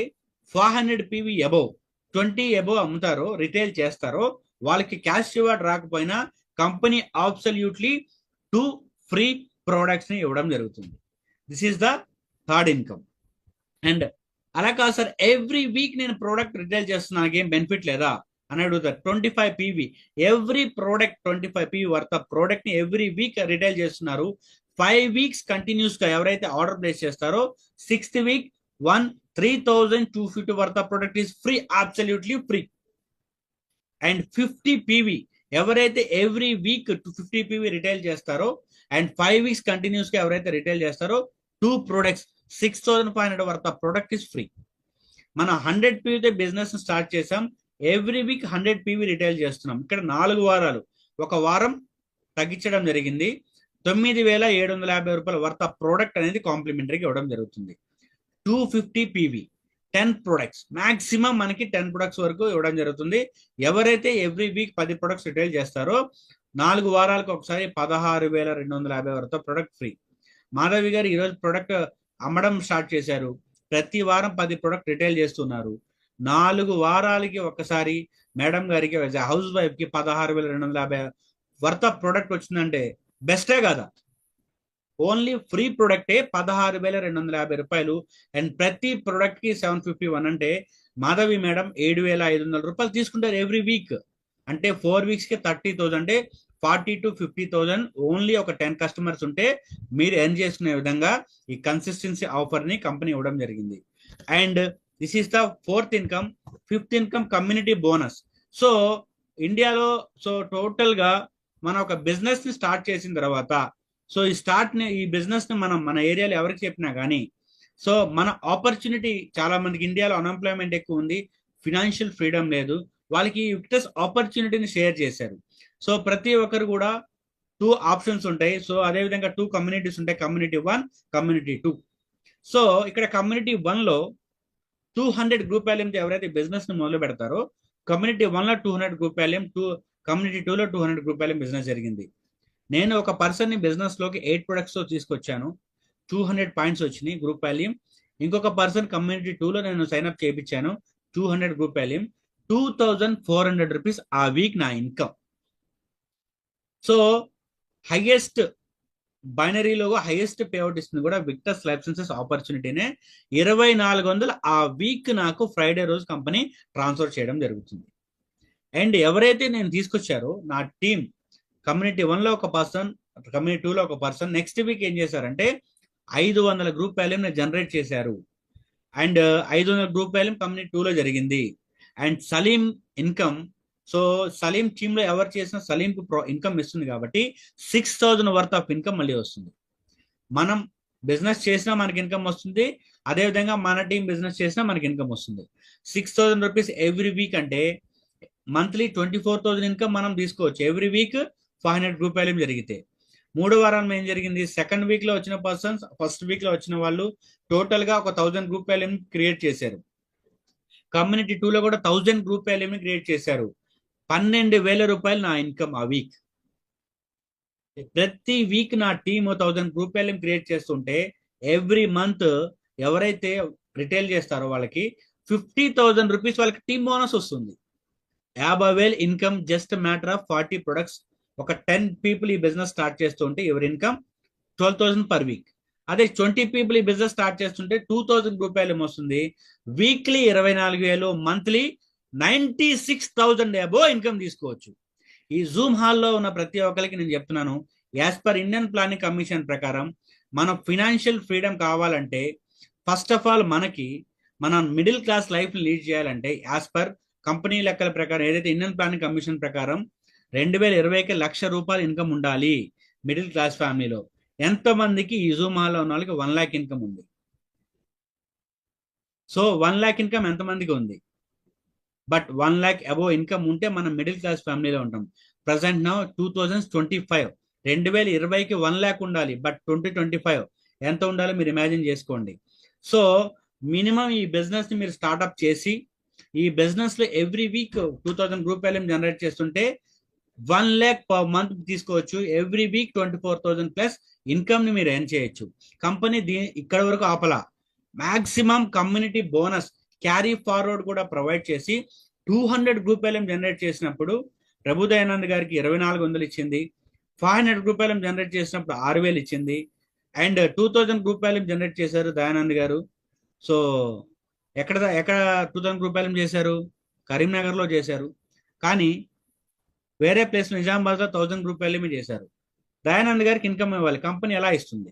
400 పీవీ అబోవ్ 20 అబోవ్ అమ్ముతారో రిటైల్ చేస్తారో వాళ్ళకి క్యాష్ రివార్డ్ రాకపోయినా కంపెనీ అబ్సల్యూట్లీ 2 ఫ్రీ ప్రోడక్ట్స్ ని ఇవ్వడం జరుగుతుంది. This is the third income. And అలా కాదు సార్, ఎవ్రీ వీక్ నేను ప్రోడక్ట్ రిటైల్ చేస్తున్నా, నాకేం బెనిఫిట్ లేదా అని అడుగుతారు. 25 PV every product 25 PV worth product ని ఎవ్రీ వీక్ రిటైల్ చేస్తున్నారు. 5 వీక్స్ కంటిన్యూస్ గా ఎవరైతే ఆర్డర్ ప్లేస్ చేస్తారో 6th week 3,250 worth product is free, absolutely free. And 50 PV ఎవరైతే ఎవ్రీ వీక్ 50 పీవీ రిటైల్ చేస్తారో అండ్ 5 వీక్స్ కంటిన్యూస్ గా ఎవరైతే రిటైల్ చేస్తారో 2 products 6,500 worth product is free. మనం 100 పీవీతో బిజినెస్ స్టార్ట్ చేసాం. ఎవ్రీ వీక్ 100 పీవీ రిటైల్ చేస్తున్నాం. ఇక్కడ 4 వారాలు, ఒక వారం తగ్గించడం జరిగింది. 9,750 రూపాయల వర్త్ ప్రోడక్ట్ అనేది కాంప్లిమెంటరీగా ఇవ్వడం జరుగుతుంది. 250 పీవీ 10 ప్రొడక్ట్స్, మాక్సిమం మనకి 10 ప్రొడక్ట్స్ వరకు ఇవ్వడం జరుగుతుంది. ఎవరైతే ఎవ్రీ వీక్ 10 ప్రొడక్ట్స్ రిటైల్ చేస్తారో 4 వారాలకు ఒకసారి 16,250 వరకు ప్రొడక్ట్ ఫ్రీ. మాధవి గారు ఈరోజు ప్రొడక్ట్ అమ్మడం స్టార్ట్ చేశారు. ప్రతి వారం 10 ప్రొడక్ట్ రిటైల్ చేస్తున్నారు. 4 వారాలకి ఒకసారి మేడం గారికి హౌస్ వైఫ్ కి 16,250 వర్త్ ప్రొడక్ట్ వచ్చిందంటే బెస్టే కదా. ఓన్లీ ఫ్రీ ప్రొడక్టే 16,250 రూపాయలు. అండ్ ప్రతి ప్రొడక్ట్ కి 751 అంటే మాధవి మేడం 7,500 రూపాయలు తీసుకుంటారు ఎవ్రీ వీక్. అంటే 4 వీక్స్ కి 30,000, అంటే 40,000 to 50,000 ఓన్లీ ఒక 10 కస్టమర్స్ ఉంటే మీరు ఎర్న్ చేసుకునే విధంగా ఈ కన్సిస్టెన్సీ ఆఫర్ ని కంపెనీ ఇవ్వడం జరిగింది. And this is the fourth income. Fifth income community bonus. So ఇండియాలో సో టోటల్ గా మనం ఒక బిజినెస్ ని స్టార్ట్ చేసిన తర్వాత సో ఈ బిజినెస్ ని మనం మన ఏరియాలో ఎవరికి చెప్పినా కానీ సో మన ఆపర్చునిటీ, చాలా మందికి ఇండియాలో అన్ఎంప్లాయ్మెంట్ ఎక్కువ ఉంది, ఫినాన్షియల్ ఫ్రీడమ్ లేదు, వాళ్ళకి విక్టస్ ఆపర్చునిటీని షేర్ చేశారు. సో ప్రతి ఒక్కరు కూడా 2 ఆప్షన్స్ ఉంటాయి. సో అదేవిధంగా 2 కమ్యూనిటీస్ ఉంటాయి, కమ్యూనిటీ 1, కమ్యూనిటీ 2. సో ఇక్కడ కమ్యూనిటీ 1 లో 200 గ్రూప్ వాల్యూమ్తో ఎవరైతే బిజినెస్ ని మొదలు పెడతారో కమ్యూనిటీ 1 లో 200 గ్రూప్ వాల్యూమ్, కమ్యూనిటీ 2 లో 200 గ్రూప్ వాల్యూమ్ బిజినెస్ జరిగింది. నేను ఒక పర్సన్ ని బిజినెస్ లోకి 8 ప్రొడక్ట్స్ తో తీసుకొచ్చాను, 200 పాయింట్స్ వచ్చినాయి గ్రూప్ వాల్యూమ్. ఇంకొక పర్సన్ కమ్యూనిటీ 2 లో నేను సైన్అప్ చేయించాను, 200 గ్రూప్ వాల్యూమ్, 2,400 రూపీస్ ఆ వీక్ నా ఇన్కమ్. సో హైయెస్ట్ బైనరీలో హైయెస్ట్ పేఅవుట్ ఇస్తుంది కూడా విక్టస్ లైఫ్ సైన్సెస్ ఆపర్చునిటీనే. 2,400 ఆ వీక్ నాకు ఫ్రైడే రోజు కంపెనీ ట్రాన్స్ఫర్ చేయడం జరుగుతుంది. అండ్ ఎవరైతే నేను తీసుకొచ్చారో నా టీం, కమ్యూనిటీ 1 లో ఒక పర్సన్, కమ్యూనిటీ 2 లో ఒక పర్సన్, నెక్స్ట్ వీక్ ఏం చేశారంటే 500 గ్రూప్ వాల్యూమ్ జనరేట్ చేశారు. అండ్ 500 గ్రూప్ వాల్యూమ్ కమ్యూనిటీ 2 లో జరిగింది. And Salim income, so Salim team లో ఎవరు చేసినా సలీం కు ఇన్కమ్ ఇస్తుంది కాబట్టి 6,000 వర్త్ ఆఫ్ ఇన్కమ్ మళ్ళీ వస్తుంది. మనం బిజినెస్ చేసినా మనకి ఇన్కమ్ వస్తుంది, అదేవిధంగా మన టీం బిజినెస్ చేసినా మనకి ఇన్కమ్ వస్తుంది. 6,000 రూపీస్ ఎవ్రీ వీక్ అంటే మంత్లీ 24,000 ఇన్కమ్ మనం తీసుకోవచ్చు. ఎవ్రీ వీక్ 500 గ్రూప్ వాల్యూమ్ జరిగితే మూడో వారం ఏం జరిగింది, సెకండ్ వీక్ లో వచ్చిన పర్సన్స్ ఫస్ట్ వీక్ లో వచ్చిన వాళ్ళు టోటల్ గా ఒక 1000 గ్రూప్ వాల్యూమ్ క్రియేట్ చేశారు. కమ్యూనిటీ 2 లో కూడా 1000 గ్రూప్ వాల్యూమ్ క్రియేట్ చేశారు. 12,000 రూపాయలు నా ఇన్కమ్ ఆ వీక్. ప్రతి వీక్ నా టీమ్ 1000 గ్రూప్ వాల్యూమ్ క్రియేట్ చేస్తుంటే ఎవ్రీ మంత్ ఎవరైతే రిటైల్ చేస్తారో వాళ్ళకి 50,000 రూపీస్ వాళ్ళకి టీమ్ బోనస్ వస్తుంది. 50,000 income just matter of 40 products. ఒక 10 పీపుల్ ఈ బిజినెస్ స్టార్ట్ చేస్తుంటే ఎవరి ఇన్కమ్ 12,000 పర్ వీక్. అదే 20 పీపుల్ ఈ బిజినెస్ స్టార్ట్ చేస్తుంటే 2,000 రూపాయలు ఏమొస్తుంది, వీక్లీ 24,000, మంత్లీ 96,000 అబో ఇన్కమ్ తీసుకోవచ్చు. ఈ జూమ్ హాల్లో ఉన్న ప్రతి ఒక్కరికి నేను చెప్తున్నాను, as per Indian planning commission ప్రకారం మన ఫినాన్షియల్ ఫ్రీడమ్ కావాలంటే ఫస్ట్ ఆఫ్ ఆల్ మనం మిడిల్ క్లాస్ లైఫ్ లీడ్ చేయాలంటే యాజ్ పర్ కంపెనీ లెక్కల ప్రకారం ఏదైతే ఇండియన్ ప్లానింగ్ కమిషన్ ప్రకారం 2020కి ₹1,00,000 ఇన్కమ్ ఉండాలి మిడిల్ క్లాస్ ఫ్యామిలీలో. ఎంతమందికి ఈ జూమ్ హాల్లో ఉన్న వాళ్ళకి 1 lakh ఇన్కమ్ ఉంది? సో 1 lakh ఇన్కమ్ ఎంతమందికి ఉంది? బట్ 1 lakh అబోవ్ ఇన్కమ్ ఉంటే మనం మిడిల్ క్లాస్ ఫ్యామిలీలో ఉంటాం. ప్రజెంట్ నౌ 2025, 2020కి 1 lakh ఉండాలి. బట్ 2025 ఎంత ఉండాలో మీరు ఇమాజిన్ చేసుకోండి. సో మినిమం ఈ బిజినెస్ ని మీరు స్టార్ట్అప్ చేసి ఈ బిజినెస్ లో every week 2000 group volume generate చేస్తుంటే 1 lakh పర్ మంత్ తీసుకోవచ్చు. ఎవ్రీ వీక్ 24,000 ప్లస్ ఇన్కమ్ ని మీరు ఎర్న్ చేయొచ్చు. కంపెనీ ఇక్కడ వరకు ఆపలా, maximum community bonus carry forward కూడా ప్రొవైడ్ చేసి 200 గ్రూప్ వాల్యూమ్ జనరేట్ చేసినప్పుడు ప్రభు దయానంద్ గారికి 2,400 ఇచ్చింది. 500 గ్రూప్ వాల్యూమ్ జనరేట్ చేసినప్పుడు 6,000 ఇచ్చింది. అండ్ 2,000 గ్రూప్ వాల్యూమ్ జనరేట్ చేశారు దయానంద్ గారు. సో ఎక్కడ 2,000 గ్రూప్ వాల్యూమ్ చేశారు? కరీంనగర్ లో చేశారు. కానీ వేరే ప్లేస్ నిజామాబాద్ లో 1000 గ్రూప్ వాల్యూమ్ చేశారు. దయానంద్ గారికి ఇన్కమ్ ఇవ్వాలి, కంపెనీ ఎలా ఇస్తుంది?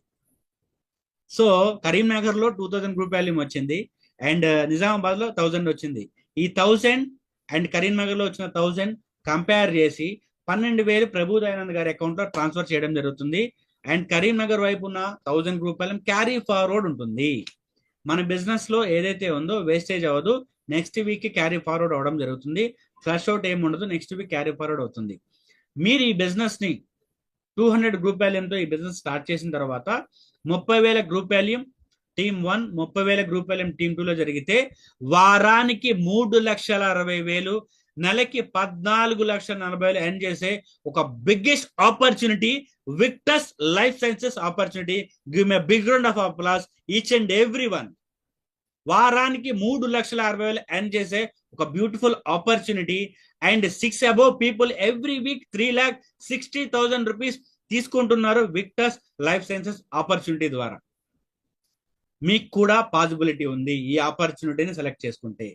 సో కరీంనగర్ లో 2000 గ్రూప్ వాల్యూమ్ వచ్చింది అండ్ నిజామాబాద్ లో 1000 వచ్చింది. ఈ 1000 అండ్ కరీంనగర్ లో వచ్చిన 1000 కంపేర్ చేసి 12,000 ప్రభు దయానంద్ గారి అకౌంట్ లో ట్రాన్స్ఫర్ చేయడం జరుగుతుంది. అండ్ కరీంనగర్ వైపు ఉన్న 1000 గ్రూప్ వాల్యూమ్ క్యారీ ఫార్వర్డ్ ఉంటుంది. మన బిజినెస్ లో ఏదైతే ఉందో వేస్టేజ్ అవ్వదు, నెక్స్ట్ వీక్ కి క్యారీ ఫార్వర్డ్ అవడం జరుగుతుంది. ఫ్లష్ అవుట్ ఏమి ఉండదు, నెక్స్ట్ వీక్ క్యారీ ఫార్వర్డ్ అవుతుంది. మీరు ఈ బిజినెస్ ని 200 గ్రూప్ వాల్యూమ్ తో ఈ బిజినెస్ స్టార్ట్ చేసిన తర్వాత 30,000 group volume team 1, 30,000 group volume team 2 లో జరిగితే వారానికి 3,60,000, నెలకి 14,40,000 ఎర్న్ చేసే ఒక biggest opportunity Victus Life Sciences opportunity. Give me big round of applause each and every one. వారానికి 3,60,000 ఎర్న్ చేసే ఒక beautiful opportunity and 6 above people every week 3,60,000 rupees తీసుకుంటున్నారు విక్టస్ లైఫ్ సైన్సెస్ ఆపర్చునిటీ ద్వారా. మీకు కూడా పాసిబిలిటీ ఉంది ఈ ఆపర్చునిటీని సెలెక్ట్ చేసుకుంటే.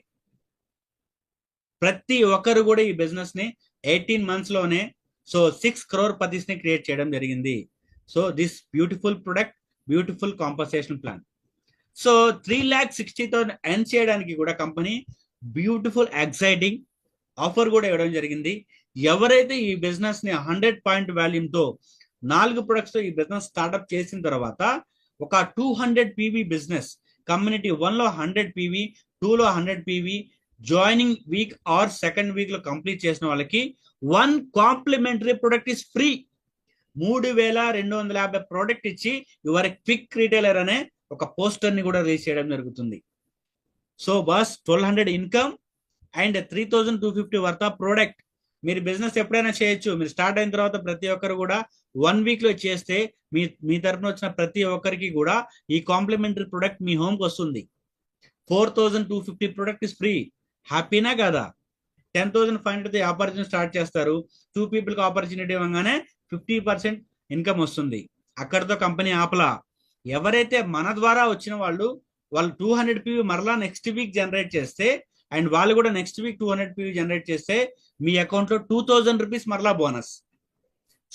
ప్రతి ఒక్కరు కూడా ఈ బిజినెస్ ని 18 మంత్స్ లోనే 6 crore పతిస్ ని క్రియేట్ చేయడం జరిగింది. So this beautiful product, beautiful compensation plan. So 3,60,000 earn చేయడానికి కూడా కంపెనీ బ్యూటిఫుల్ ఎక్సైటింగ్ ఆఫర్ కూడా ఇవ్వడం జరిగింది. ఎవరైతే ఈ బిజినెస్ ని 100 పాయింట్ వాల్యూమ్ తో 4 ప్రొడక్ట్స్ తో ఈ బిజినెస్ స్టార్ట్అప్ చేసిన తర్వాత ఒక 200 PV బిజినెస్ కమ్యూనిటీ 1 లో 100 PV, 2 లో 100 PV joining week or second week లో కంప్లీట్ చేసిన వాళ్ళకి 1 complimentary product is free. 3,250 product ఇచ్చి యువర్ క్విక్ రిటైలర్ అనే ఒక పోస్టర్ ని కూడా రిలీజ్ చేయడం జరుగుతుంది. So boss 1,200 income and 3,250 worth of product. మీరు బిజినెస్ ఎప్పుడైనా చేయొచ్చు. మీరు స్టార్ట్ అయిన తర్వాత ప్రతి ఒక్కరు కూడా 1 వీక్ లో చేస్తే మీ తరఫున వచ్చిన ప్రతి ఒక్కరికి కూడా ఈ కాంప్లిమెంటరీ ప్రొడక్ట్ మీ హోమ్ కి వస్తుంది. 4,250 ప్రొడక్ట్ ఇస్ ఫ్రీ. హ్యాపీనా కదా? 10,500 ఆపర్చునిటీ స్టార్ట్ చేస్తారు. 2 పీపుల్ కి ఆపర్చునిటీ ఇవ్వగానే 50% ఇన్కమ్ వస్తుంది. అక్కడితో కంపెనీ ఆపలా. ఎవరైతే మన ద్వారా వచ్చిన వాళ్ళు 200 PV మరలా నెక్స్ట్ వీక్ జనరేట్ చేస్తే అండ్ వాళ్ళు కూడా నెక్స్ట్ వీక్ 200 PV జనరేట్ చేస్తే మీ అకౌంట్ లో 2,000 రూపీస్ మరలా బోనస్.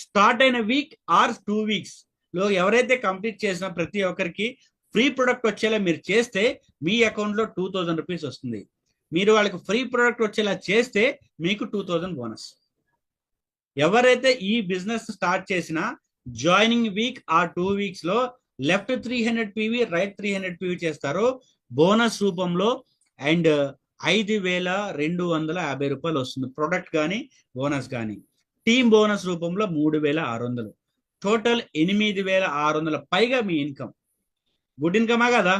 స్టార్ట్ అయిన వీక్ ఆర్ 2 weeks లో ఎవరైతే కంప్లీట్ చేసిన ప్రతి ఒక్కరికి ఫ్రీ ప్రొడక్ట్ వచ్చేలా మీరు చేస్తే మీ అకౌంట్ లో 2,000 రూపీస్ వస్తుంది. మీరు వాళ్ళకి ఫ్రీ ప్రొడక్ట్ వచ్చేలా చేస్తే మీకు 2,000 బోనస్. ఎవరైతే ఈ బిజినెస్ స్టార్ట్ చేసిన జాయినింగ్ వీక్ ఆ 2 weeks లో లెఫ్ట్ 300 PV, రైట్ 300 PV చేస్తారో బోనస్ రూపంలో అండ్ 5,250 రూపాయలు వస్తుంది ప్రొడక్ట్ కానీ బోనస్ కానీ. టీమ్ బోనస్ రూపంలో 3,600. టోటల్ 8,600 పైగా మీ ఇన్కమ్. గుడ్ ఇన్కమా కదా?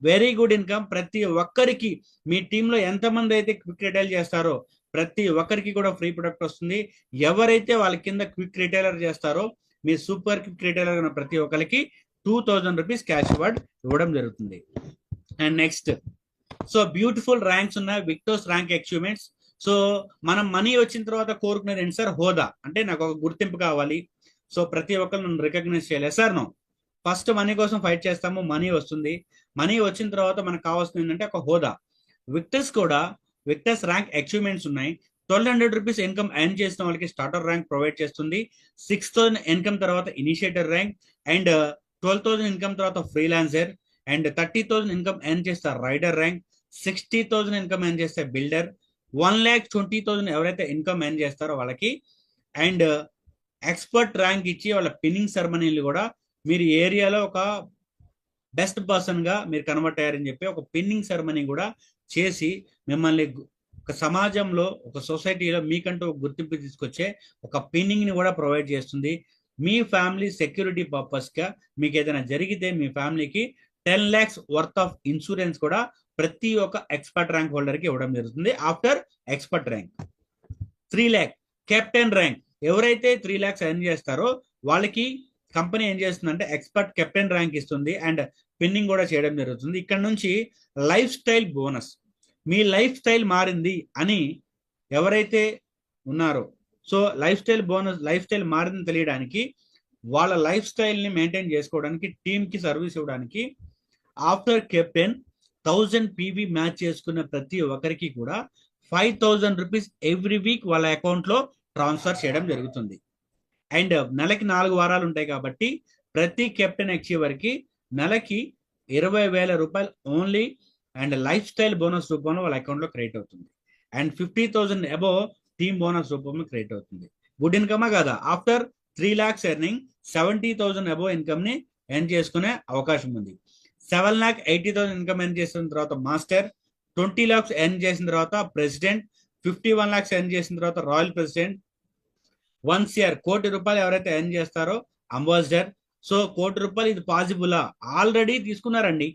Very good income. ప్రతి ఒక్కరికి మీ టీంలో ఎంతమంది అయితే క్విక్ రిటైల్ చేస్తారో ప్రతి ఒక్కరికి కూడా ఫ్రీ ప్రొడక్ట్ వస్తుంది. ఎవరైతే వాళ్ళ కింద క్విక్ రిటైలర్ చేస్తారో మీ సూపర్ క్విక్ రిటైలర్ ఉన్న ప్రతి ఒక్కరికి 2,000 రూపీస్ క్యాష్ అవార్డ్ ఇవ్వడం జరుగుతుంది. And next, so beautiful ranks ఉన్నాయి, విక్టోస్ ర్యాంక్ అచీవ్మెంట్స్. సో మనం మనీ వచ్చిన తర్వాత కోరుకునేది ఏంటి సార్? హోదా. అంటే నాకు ఒక గుర్తింపు కావాలి, సో ప్రతి ఒక్కరు నన్ను రికగ్నైజ్ చేయాలి. సార్ నో, ఫస్ట్ మనీ కోసం ఫైట్ చేస్తాము, మనీ వస్తుంది. మనీ వచ్చిన తర్వాత మనకు కావాల్సింది ఏంటంటే ఒక హోదా. విక్టర్స్ కూడా విక్టర్స్ ర్యాంక్ అచీవ్మెంట్స్ ఉన్నాయి. 1,200 రూపీస్ ఇన్కమ్ ఎర్న్ చేసిన వాళ్ళకి స్టార్టర్ ర్యాంక్ ప్రొవైడ్ చేస్తుంది. 6,000 ఇన్కమ్ తర్వాత ఇనిషియేటర్ ర్యాంక్, అండ్ 12,000 ఇన్కమ్ తర్వాత ఫ్రీలాన్సర్, అండ్ 30,000 ఇన్కమ్ ఎర్న్ చేస్తే రైడర్ ర్యాంక్, 60,000 ఇన్కమ్ ఎర్న్ చేస్తే బిల్డర్, 1,20,000 ఎవరైతే ఇన్కమ్ ఎర్న్ చేస్తారో వాళ్ళకి, అండ్ ఎక్స్పర్ట్ ర్యాంక్ ఇచ్చి వాళ్ళ పిన్నింగ్ సెరమనీలు కూడా మీరు ఏరియాలో ఒక బెస్ట్ పర్సన్ గా మీరు కన్వర్ట్ అయ్యారని చెప్పి ఒక పిన్నింగ్ సెరమనీ కూడా చేసి మిమ్మల్ని ఒక సమాజంలో ఒక సొసైటీలో మీకంటూ ఒక గుర్తింపు తీసుకొచ్చే ఒక పిన్నింగ్ ని కూడా ప్రొవైడ్ చేస్తుంది. మీ ఫ్యామిలీ సెక్యూరిటీ పర్పస్ గా మీకు ఏదైనా జరిగితే మీ ఫ్యామిలీకి 10 lakhs వర్త్ ఆఫ్ ఇన్సూరెన్స్ కూడా ప్రతి ఒక్క ఎక్స్పర్ట్ ర్యాంక్ హోల్డర్ కి ఇవ్వడం జరుగుతుంది. After expert rank 3 lakh captain rank ఎవరైతే 3 lakhs ఎర్న్ చేస్తారో వాళ్ళకి కంపెనీ ఏం చేస్తుందంటే ఎక్స్పర్ట్ కెప్టెన్ ర్యాంక్ ఇస్తుంది అండ్ పిన్నింగ్ కూడా చేయడం జరుగుతుంది. ఇక్కడ నుంచి లైఫ్ స్టైల్ బోనస్, మీ లైఫ్ స్టైల్ మారింది అని ఎవరైతే ఉన్నారో, so life style bonus, life style మారిందని తెలియడానికి, వాళ్ళ లైఫ్ స్టైల్ ని మెయింటైన్ చేసుకోవడానికి, టీమ్ కి సర్వీస్ ఇవ్వడానికి ఆఫ్టర్ కెప్టెన్ 1000 పీవీ మ్యాచ్ చేసుకున్న ప్రతి ఒక్కరికి కూడా 5,000 రూపీస్ ఎవ్రీ వీక్ వాళ్ళ అకౌంట్ లో ట్రాన్స్ఫర్ చేయడం జరుగుతుంది. అండ్ నెలకి 4 వారాలు ఉంటాయి కాబట్టి ప్రతి కెప్టెన్ అచీవర్ కి నెలకి 20,000 రూపాయలు only and life style bonus రూపంలో వాళ్ళ అకౌంట్ లో క్రియేట్ అవుతుంది. అండ్ 50,000 అబోవ్ టీమ్ బోనస్ రూపంలో క్రియేట్ అవుతుంది. గుడ్ ఇన్కమా కదా? After 3 lakhs earning 70,000 above income ని ఎర్న్ చేసుకునే అవకాశం ఉంది. 7,80,000 ఇన్కమ్ ఎర్న్ చేసిన తర్వాత మాస్టర్, 20 lakhs ఎర్న్ చేసిన తర్వాత ప్రెసిడెంట్, 51 lakhs ఎర్న్ చేసిన తర్వాత రాయల్ ప్రెసిడెంట్, 1 crore కోటి రూపాయలు ఎవరైతే ఎర్న్ చేస్తారో అంబాసిడర్. సో కోటి రూపాయలు ఇది పాసిబులా? ఆల్రెడీ తీసుకున్నారండి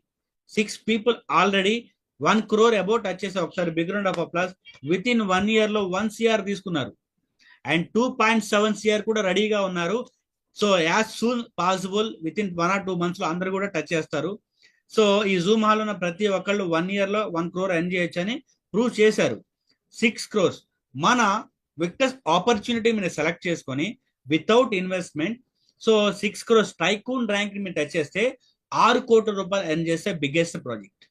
6 people already 1 crore about touch చేసి ఒకసారి big round of applause. With in 1 year లో 1 crore తీసుకున్నారు అండ్ 2.7 crore కూడా రెడీగా ఉన్నారు. So as soon possible with in 1 or 2 months లో అందరు కూడా టచ్ చేస్తారు. సో ఈ జూమ్ హాల్ ఉన్న ప్రతి ఒక్కళ్ళు 1 year లో 1 crore ఎర్న్ చేయొచ్చు అని ప్రూవ్ చేశారు. 6 crores మన విక్టర్స్ ఆపర్చునిటీ మీరు సెలెక్ట్ చేసుకొని without investment, so 6 crores tycoon rank మీరు టచ్ చేస్తే 6 కోట్ల రూపాయలు ఎర్న్ చేసే బిగ్గెస్ట్ ప్రాజెక్ట్.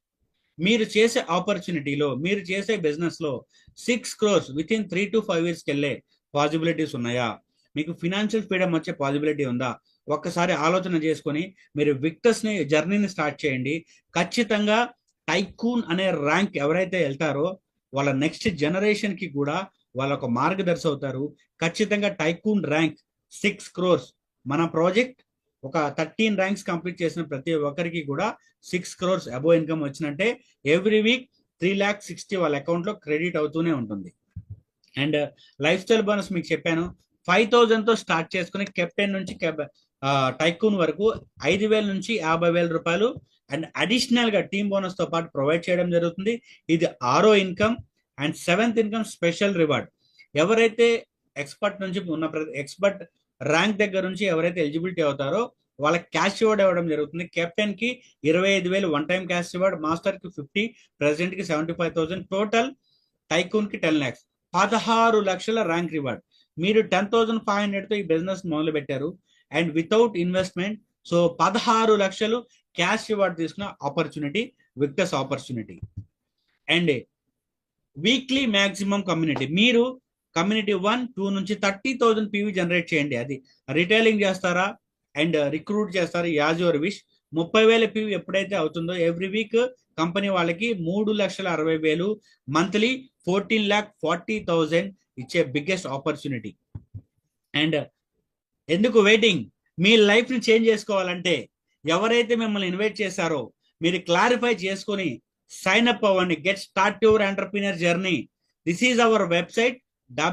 మీరు చేసే ఆపర్చునిటీలో, మీరు చేసే బిజినెస్ లో 6 crores with in 3 to 5 years వెళ్ళే పాసిబిలిటీస్ ఉన్నాయా? మీకు ఫినాన్షియల్ ఫ్రీడమ్ వచ్చే పాసిబిలిటీ ఉందా? ఒక్కసారి ఆలోచన చేసుకొని మీరు విక్టర్స్ ని జర్నీని స్టార్ట్ చేయండి. ఖచ్చితంగా టైకూన్ అనే ర్యాంక్ ఎవరైతే వెళ్తారో వాళ్ళ నెక్స్ట్ జనరేషన్ కి కూడా వాళ్ళ ఒక మార్గదర్శి అవుతారు. ఖచ్చితంగా టైకూన్ ర్యాంక్ 6 crores మన ప్రాజెక్ట్ ఒక 13 ర్యాంక్స్ కంప్లీట్ చేసిన ప్రతి ఒక్కరికి కూడా 6 crores అబోవ్ ఇన్కమ్ వచ్చినట్టే. ఎవ్రీ వీక్ 3,60,000 వాళ్ళ అకౌంట్ లో క్రెడిట్ అవుతూనే ఉంటుంది. అండ్ లైఫ్ స్టైల్ బోనస్ మీకు చెప్పాను, 5,000 తో స్టార్ట్ చేసుకుని కెప్టెన్ నుంచి టైకూన్ వరకు 5,000 నుంచి 50,000 రూపాయలు అండ్ అడిషనల్ గా టీమ్ బోనస్ తో పాటు ప్రొవైడ్ చేయడం జరుగుతుంది. ఇది 6వ income. And 7th income special reward. ఎవరైతే ఎక్స్పర్ట్ నుంచి ఉన్న ఎక్స్పర్ట్ ర్యాంక్ దగ్గర నుంచి ఎవరైతే ఎలిజిబిలిటీ అవుతారో వాళ్ళకి క్యాష్ రివార్డ్ ఇవ్వడం జరుగుతుంది. కెప్టెన్ కి 25,000 one time cash reward, master కి 50, ప్రెసిడెంట్ కి 75,000, టోటల్ టైకూన్ కి 10 lakhs, 16 లక్షల ర్యాంక్ రివార్డ్. మీరు 10,500 తో ఈ బిజినెస్ మొదలు పెట్టారు అండ్ వితౌట్ ఇన్వెస్ట్మెంట్, సో 16 లక్షలు క్యాష్ రివార్డ్ తీసుకున్న opportunity Victors opportunity. And weekly maximum community, మీరు కమ్యూనిటీ 1, 2 నుంచి 30,000 పీవీ జనరేట్ చేయండి. అది రిటైలింగ్ చేస్తారా అండ్ రిక్రూట్ చేస్తారా, యాజ్ యువర్ విష్. 30,000 పీవీ ఎప్పుడైతే అవుతుందో ఎవ్రీ వీక్ కంపెనీ వాళ్ళకి 3,60,000 మంత్లీ 14,40,000 ఇచ్చే బిగ్గెస్ట్ ఆపర్చునిటీ. అండ్ ఎందుకు వెయిటింగ్? మీ లైఫ్ ని చేంజ్ చేసుకోవాలంటే ఎవరైతే మిమ్మల్ని ఇన్వైట్ చేశారో మీరు క్లారిఫై చేసుకొని సైన్ అప్ అవ్వండి. Get start your entrepreneur journey. This is our website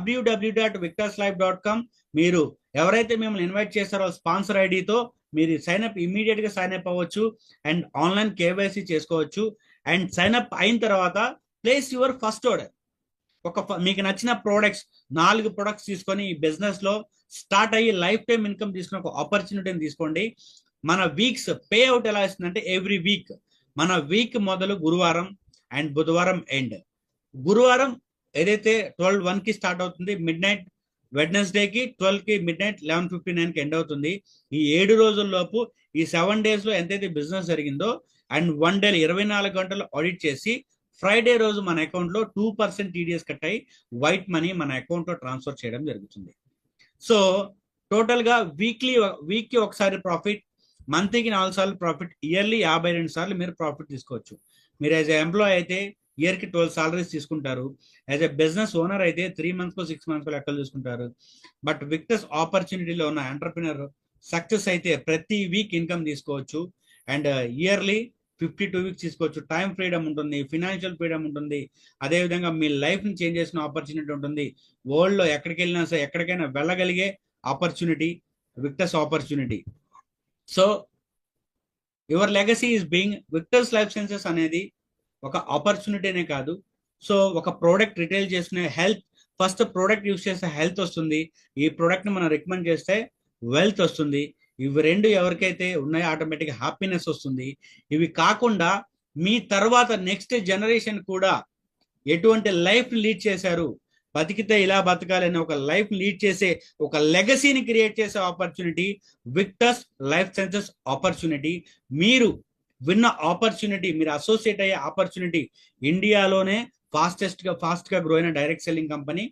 www.victorslife.com. మీరు ఎవరైతే మిమ్మల్ని ఇన్వైట్ చేస్తారో స్పాన్సర్ ఐడితో మీరు ఇమీడియట్ గా సైన్ అప్ అవ్వచ్చు అండ్ ఆన్లైన్ కేవైసీ చేసుకోవచ్చు. అండ్ సైన్ అప్ అయిన తర్వాత ప్లేస్ యువర్ ఫస్ట్ ఆర్డర్. మీకు నచ్చిన ప్రోడక్ట్స్ 4 ప్రొడక్ట్స్ తీసుకొని ఈ బిజినెస్ లో స్టార్ట్ అయ్యి లైఫ్ టైం ఇన్కమ్ తీసుకుని ఒక ఆపర్చునిటీని తీసుకోండి. మన వీక్స్ పే అవుట్ ఎలా ఇస్తుందంటే ఎవ్రీ వీక్ మన వీక్ మొదలు గురువారం అండ్ బుధవారం ఎండ్. గురువారం ఏదైతే 12:01 కి స్టార్ట్ అవుతుంది, మిడ్ నైట్ వెడ్నెస్డేకి 12 కి మిడ్ నైట్ 11:59 కి ఎండ్ అవుతుంది. ఈ 7 రోజుల్లోపు ఈ 7 డేస్ లో ఎంతైతే బిజినెస్ జరిగిందో అండ్ 1 డే 24 గంటలు ఆడిట్ చేసి ఫ్రైడే రోజు మన అకౌంట్ లో 2% టీడీఎస్ కట్ అయ్యి వైట్ మనీ మన అకౌంట్ లో ట్రాన్స్ఫర్ చేయడం జరుగుతుంది. సో టోటల్ గా వీక్ కి ఒకసారి ప్రాఫిట్, మంత్లీకి 4 సార్లు ప్రాఫిట్, ఇయర్లీ 52 సార్లు మీరు ప్రాఫిట్ తీసుకోవచ్చు. మీరు యాజ్ ఎ ఎంప్లాయ్ అయితే ఇయర్ కి 12 సాలరీస్ తీసుకుంటారు. యాజ్ ఎ బిజినెస్ ఓనర్ అయితే 3 మంత్స్ కో 6 మంత్స్ కో లెక్కలు తీసుకుంటారు. బట్ విక్టస్ ఆపర్చునిటీలో ఉన్న ఎంటర్ప్రినర్ సక్సెస్ అయితే ప్రతి వీక్ ఇన్కమ్ తీసుకోవచ్చు అండ్ ఇయర్లీ 52 వీక్స్ తీసుకోవచ్చు. టైం ఫ్రీడమ్ ఉంటుంది, ఫినాన్షియల్ ఫ్రీడమ్ ఉంటుంది, అదేవిధంగా మీ లైఫ్ ని చేంజ్ చేసిన ఆపర్చునిటీ ఉంటుంది. వరల్డ్ లో ఎక్కడికి వెళ్ళినా సరే ఎక్కడికైనా వెళ్ళగలిగే opportunity Victus opportunity. So your legacy is being Victors Life Sciences అనేది ఒక ఆపర్చునిటీనే కాదు. సో ఒక ప్రోడక్ట్ రిటైల్ చేసుకునే హెల్త్, ఫస్ట్ ప్రోడక్ట్ యూస్ చేస్తే హెల్త్ వస్తుంది, ఈ ప్రోడక్ట్ ని మనం రికమెండ్ చేస్తే వెల్త్ వస్తుంది. ఇవి రెండు ఎవరికైతే ఉన్నాయో ఆటోమేటిక్ హ్యాపీనెస్ వస్తుంది. ఇవి కాకుండా మీ తర్వాత నెక్స్ట్ జనరేషన్ కూడా ఎటువంటి లైఫ్ లీడ్ చేశారు, బతికితే ఇలా బతకాలని ఒక లైఫ్ లీడ్ చేసే ఒక లెగసీని క్రియేట్ చేసే opportunity Victors Life Sciences opportunity. మీరు విన్న ఆపర్చునిటీ, మీరు అసోసియేట్ అయ్యే ఆపర్చునిటీ ఇండియాలోనే ఫాస్ట్ గా గ్రో అయిన direct selling company.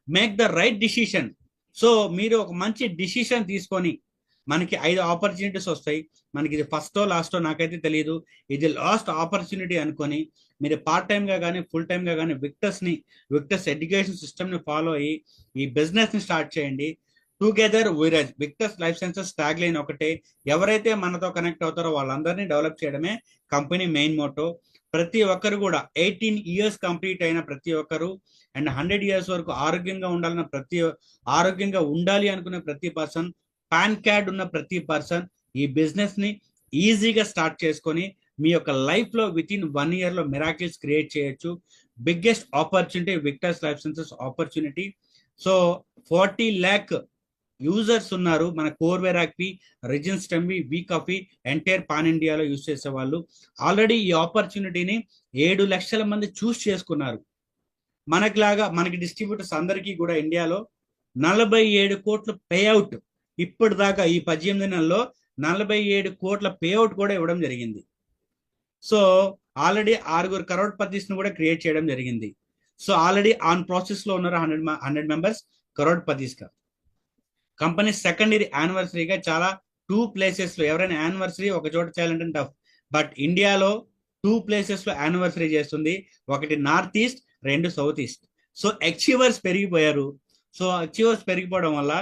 Make the right decision. So మీరు ఒక మంచి డిసిషన్ తీసుకొని, మనకి 5 ఆపర్చునిటీస్ వస్తాయి, మనకి ఇది ఫస్టో లాస్టో నాకైతే తెలియదు, ఇది లాస్ట్ ఆపర్చునిటీ అనుకొని మీరు పార్ట్ టైం గా కానీ ఫుల్ టైం గా కానీ విక్టర్స్ ఎడ్యుకేషన్ సిస్టమ్ ని ఫాలో అయ్యి ఈ బిజినెస్ ని స్టార్ట్ చేయండి. టుగెదర్ వీరేజ్. Victors Life Sciences tagline ఒకటే, ఎవరైతే మనతో కనెక్ట్ అవుతారో వాళ్ళందరినీ డెవలప్ చేయడమే కంపెనీ మెయిన్ మోటో. ప్రతి ఒక్కరు కూడా 18 ఇయర్స్ కంప్లీట్ అయిన ప్రతి ఒక్కరు అండ్ 100 ఇయర్స్ వరకు ఆరోగ్యంగా ఉండాలి అనుకునే ప్రతి పర్సన్, పాన్ కార్డ్ ఉన్న ప్రతి పర్సన్ ఈ బిజినెస్ ని ఈజీగా స్టార్ట్ చేసుకొని మీ యొక్క లైఫ్ లో విత్ ఇన్ 1 year లో మిరాకిల్స్ క్రియేట్ చేయొచ్చు. Biggest opportunity Victors Life Sciences opportunity. So 40 lakh users ఉన్నారు మన కోర్వెరాక్వి, రిజిన్ స్టెమ్వి, వి కాఫీ ఎంటైర్ పాన్ ఇండియాలో యూజ్ చేసే వాళ్ళు. ఆల్రెడీ ఈ ఆపర్చునిటీని 7 లక్షల మంది చూస్ చేసుకున్నారు. మనకి డిస్ట్రిబ్యూటర్స్ అందరికీ కూడా ఇండియాలో 47 కోట్ల పేఅవుట్ ఇప్పటిదాకా ఈ 18 నెలల్లో 47 కోట్ల పేఅవుట్ కూడా ఇవ్వడం జరిగింది. సో ఆల్రెడీ 6 కరోడ్పతిస్ ను కూడా క్రియేట్ చేయడం జరిగింది. సో ఆల్రెడీ ఆన్ ప్రాసెస్ లో ఉన్నారు 100 మెంబర్స్ కరోడ్పతిస్ గా. కంపెనీ సెకండ్ ఇయర్ యానివర్సరీగా చాలా 2 ప్లేసెస్ లో, ఎవరైనా యానివర్సరీ ఒక చోట చేయాలంటే టఫ్, బట్ ఇండియాలో 2 ప్లేసెస్ లో యానివర్సరీ చేస్తుంది. ఒకటి north east, 2 south east. So achievers పెరిగిపోయారు. సో అచీవర్స్ పెరిగిపోవడం వల్ల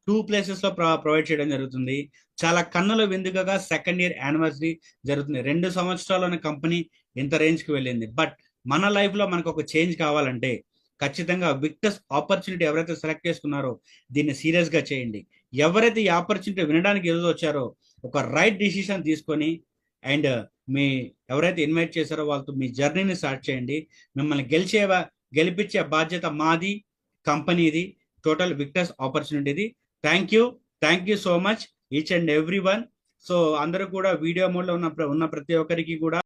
2 ప్లేసెస్ లో ప్రొవైడ్ చేయడం జరుగుతుంది. చాలా కన్నుల విందుగా సెకండ్ ఇయర్ యానివర్సరీ జరుగుతుంది. 2 సంవత్సరాల్లోనే కంపెనీ ఇంత రేంజ్ కి వెళ్ళింది. బట్ మన లైఫ్ లో మనకు ఒక చేంజ్ కావాలంటే ఖచ్చితంగా విక్టర్స్ ఆపర్చునిటీ ఎవరైతే సెలెక్ట్ చేసుకున్నారో దీన్ని సీరియస్ గా చేయండి. ఎవరైతే ఈ ఆపర్చునిటీ వినడానికి ఎదురు వచ్చారో ఒక రైట్ డిసిషన్ తీసుకొని అండ్ మీ ఎవరైతే ఇన్వైట్ చేశారో వాళ్ళతో మీ జర్నీని స్టార్ట్ చేయండి. మిమ్మల్ని గెలిపించే బాధ్యత మాది, కంపెనీది, టోటల్ విక్టర్స్ ఆపర్చునిటీది. Thank you so much each and every one. So అందరూ కూడా వీడియో మోడ్ లో ఉన్న ప్రతి ఒక్కరికి కూడా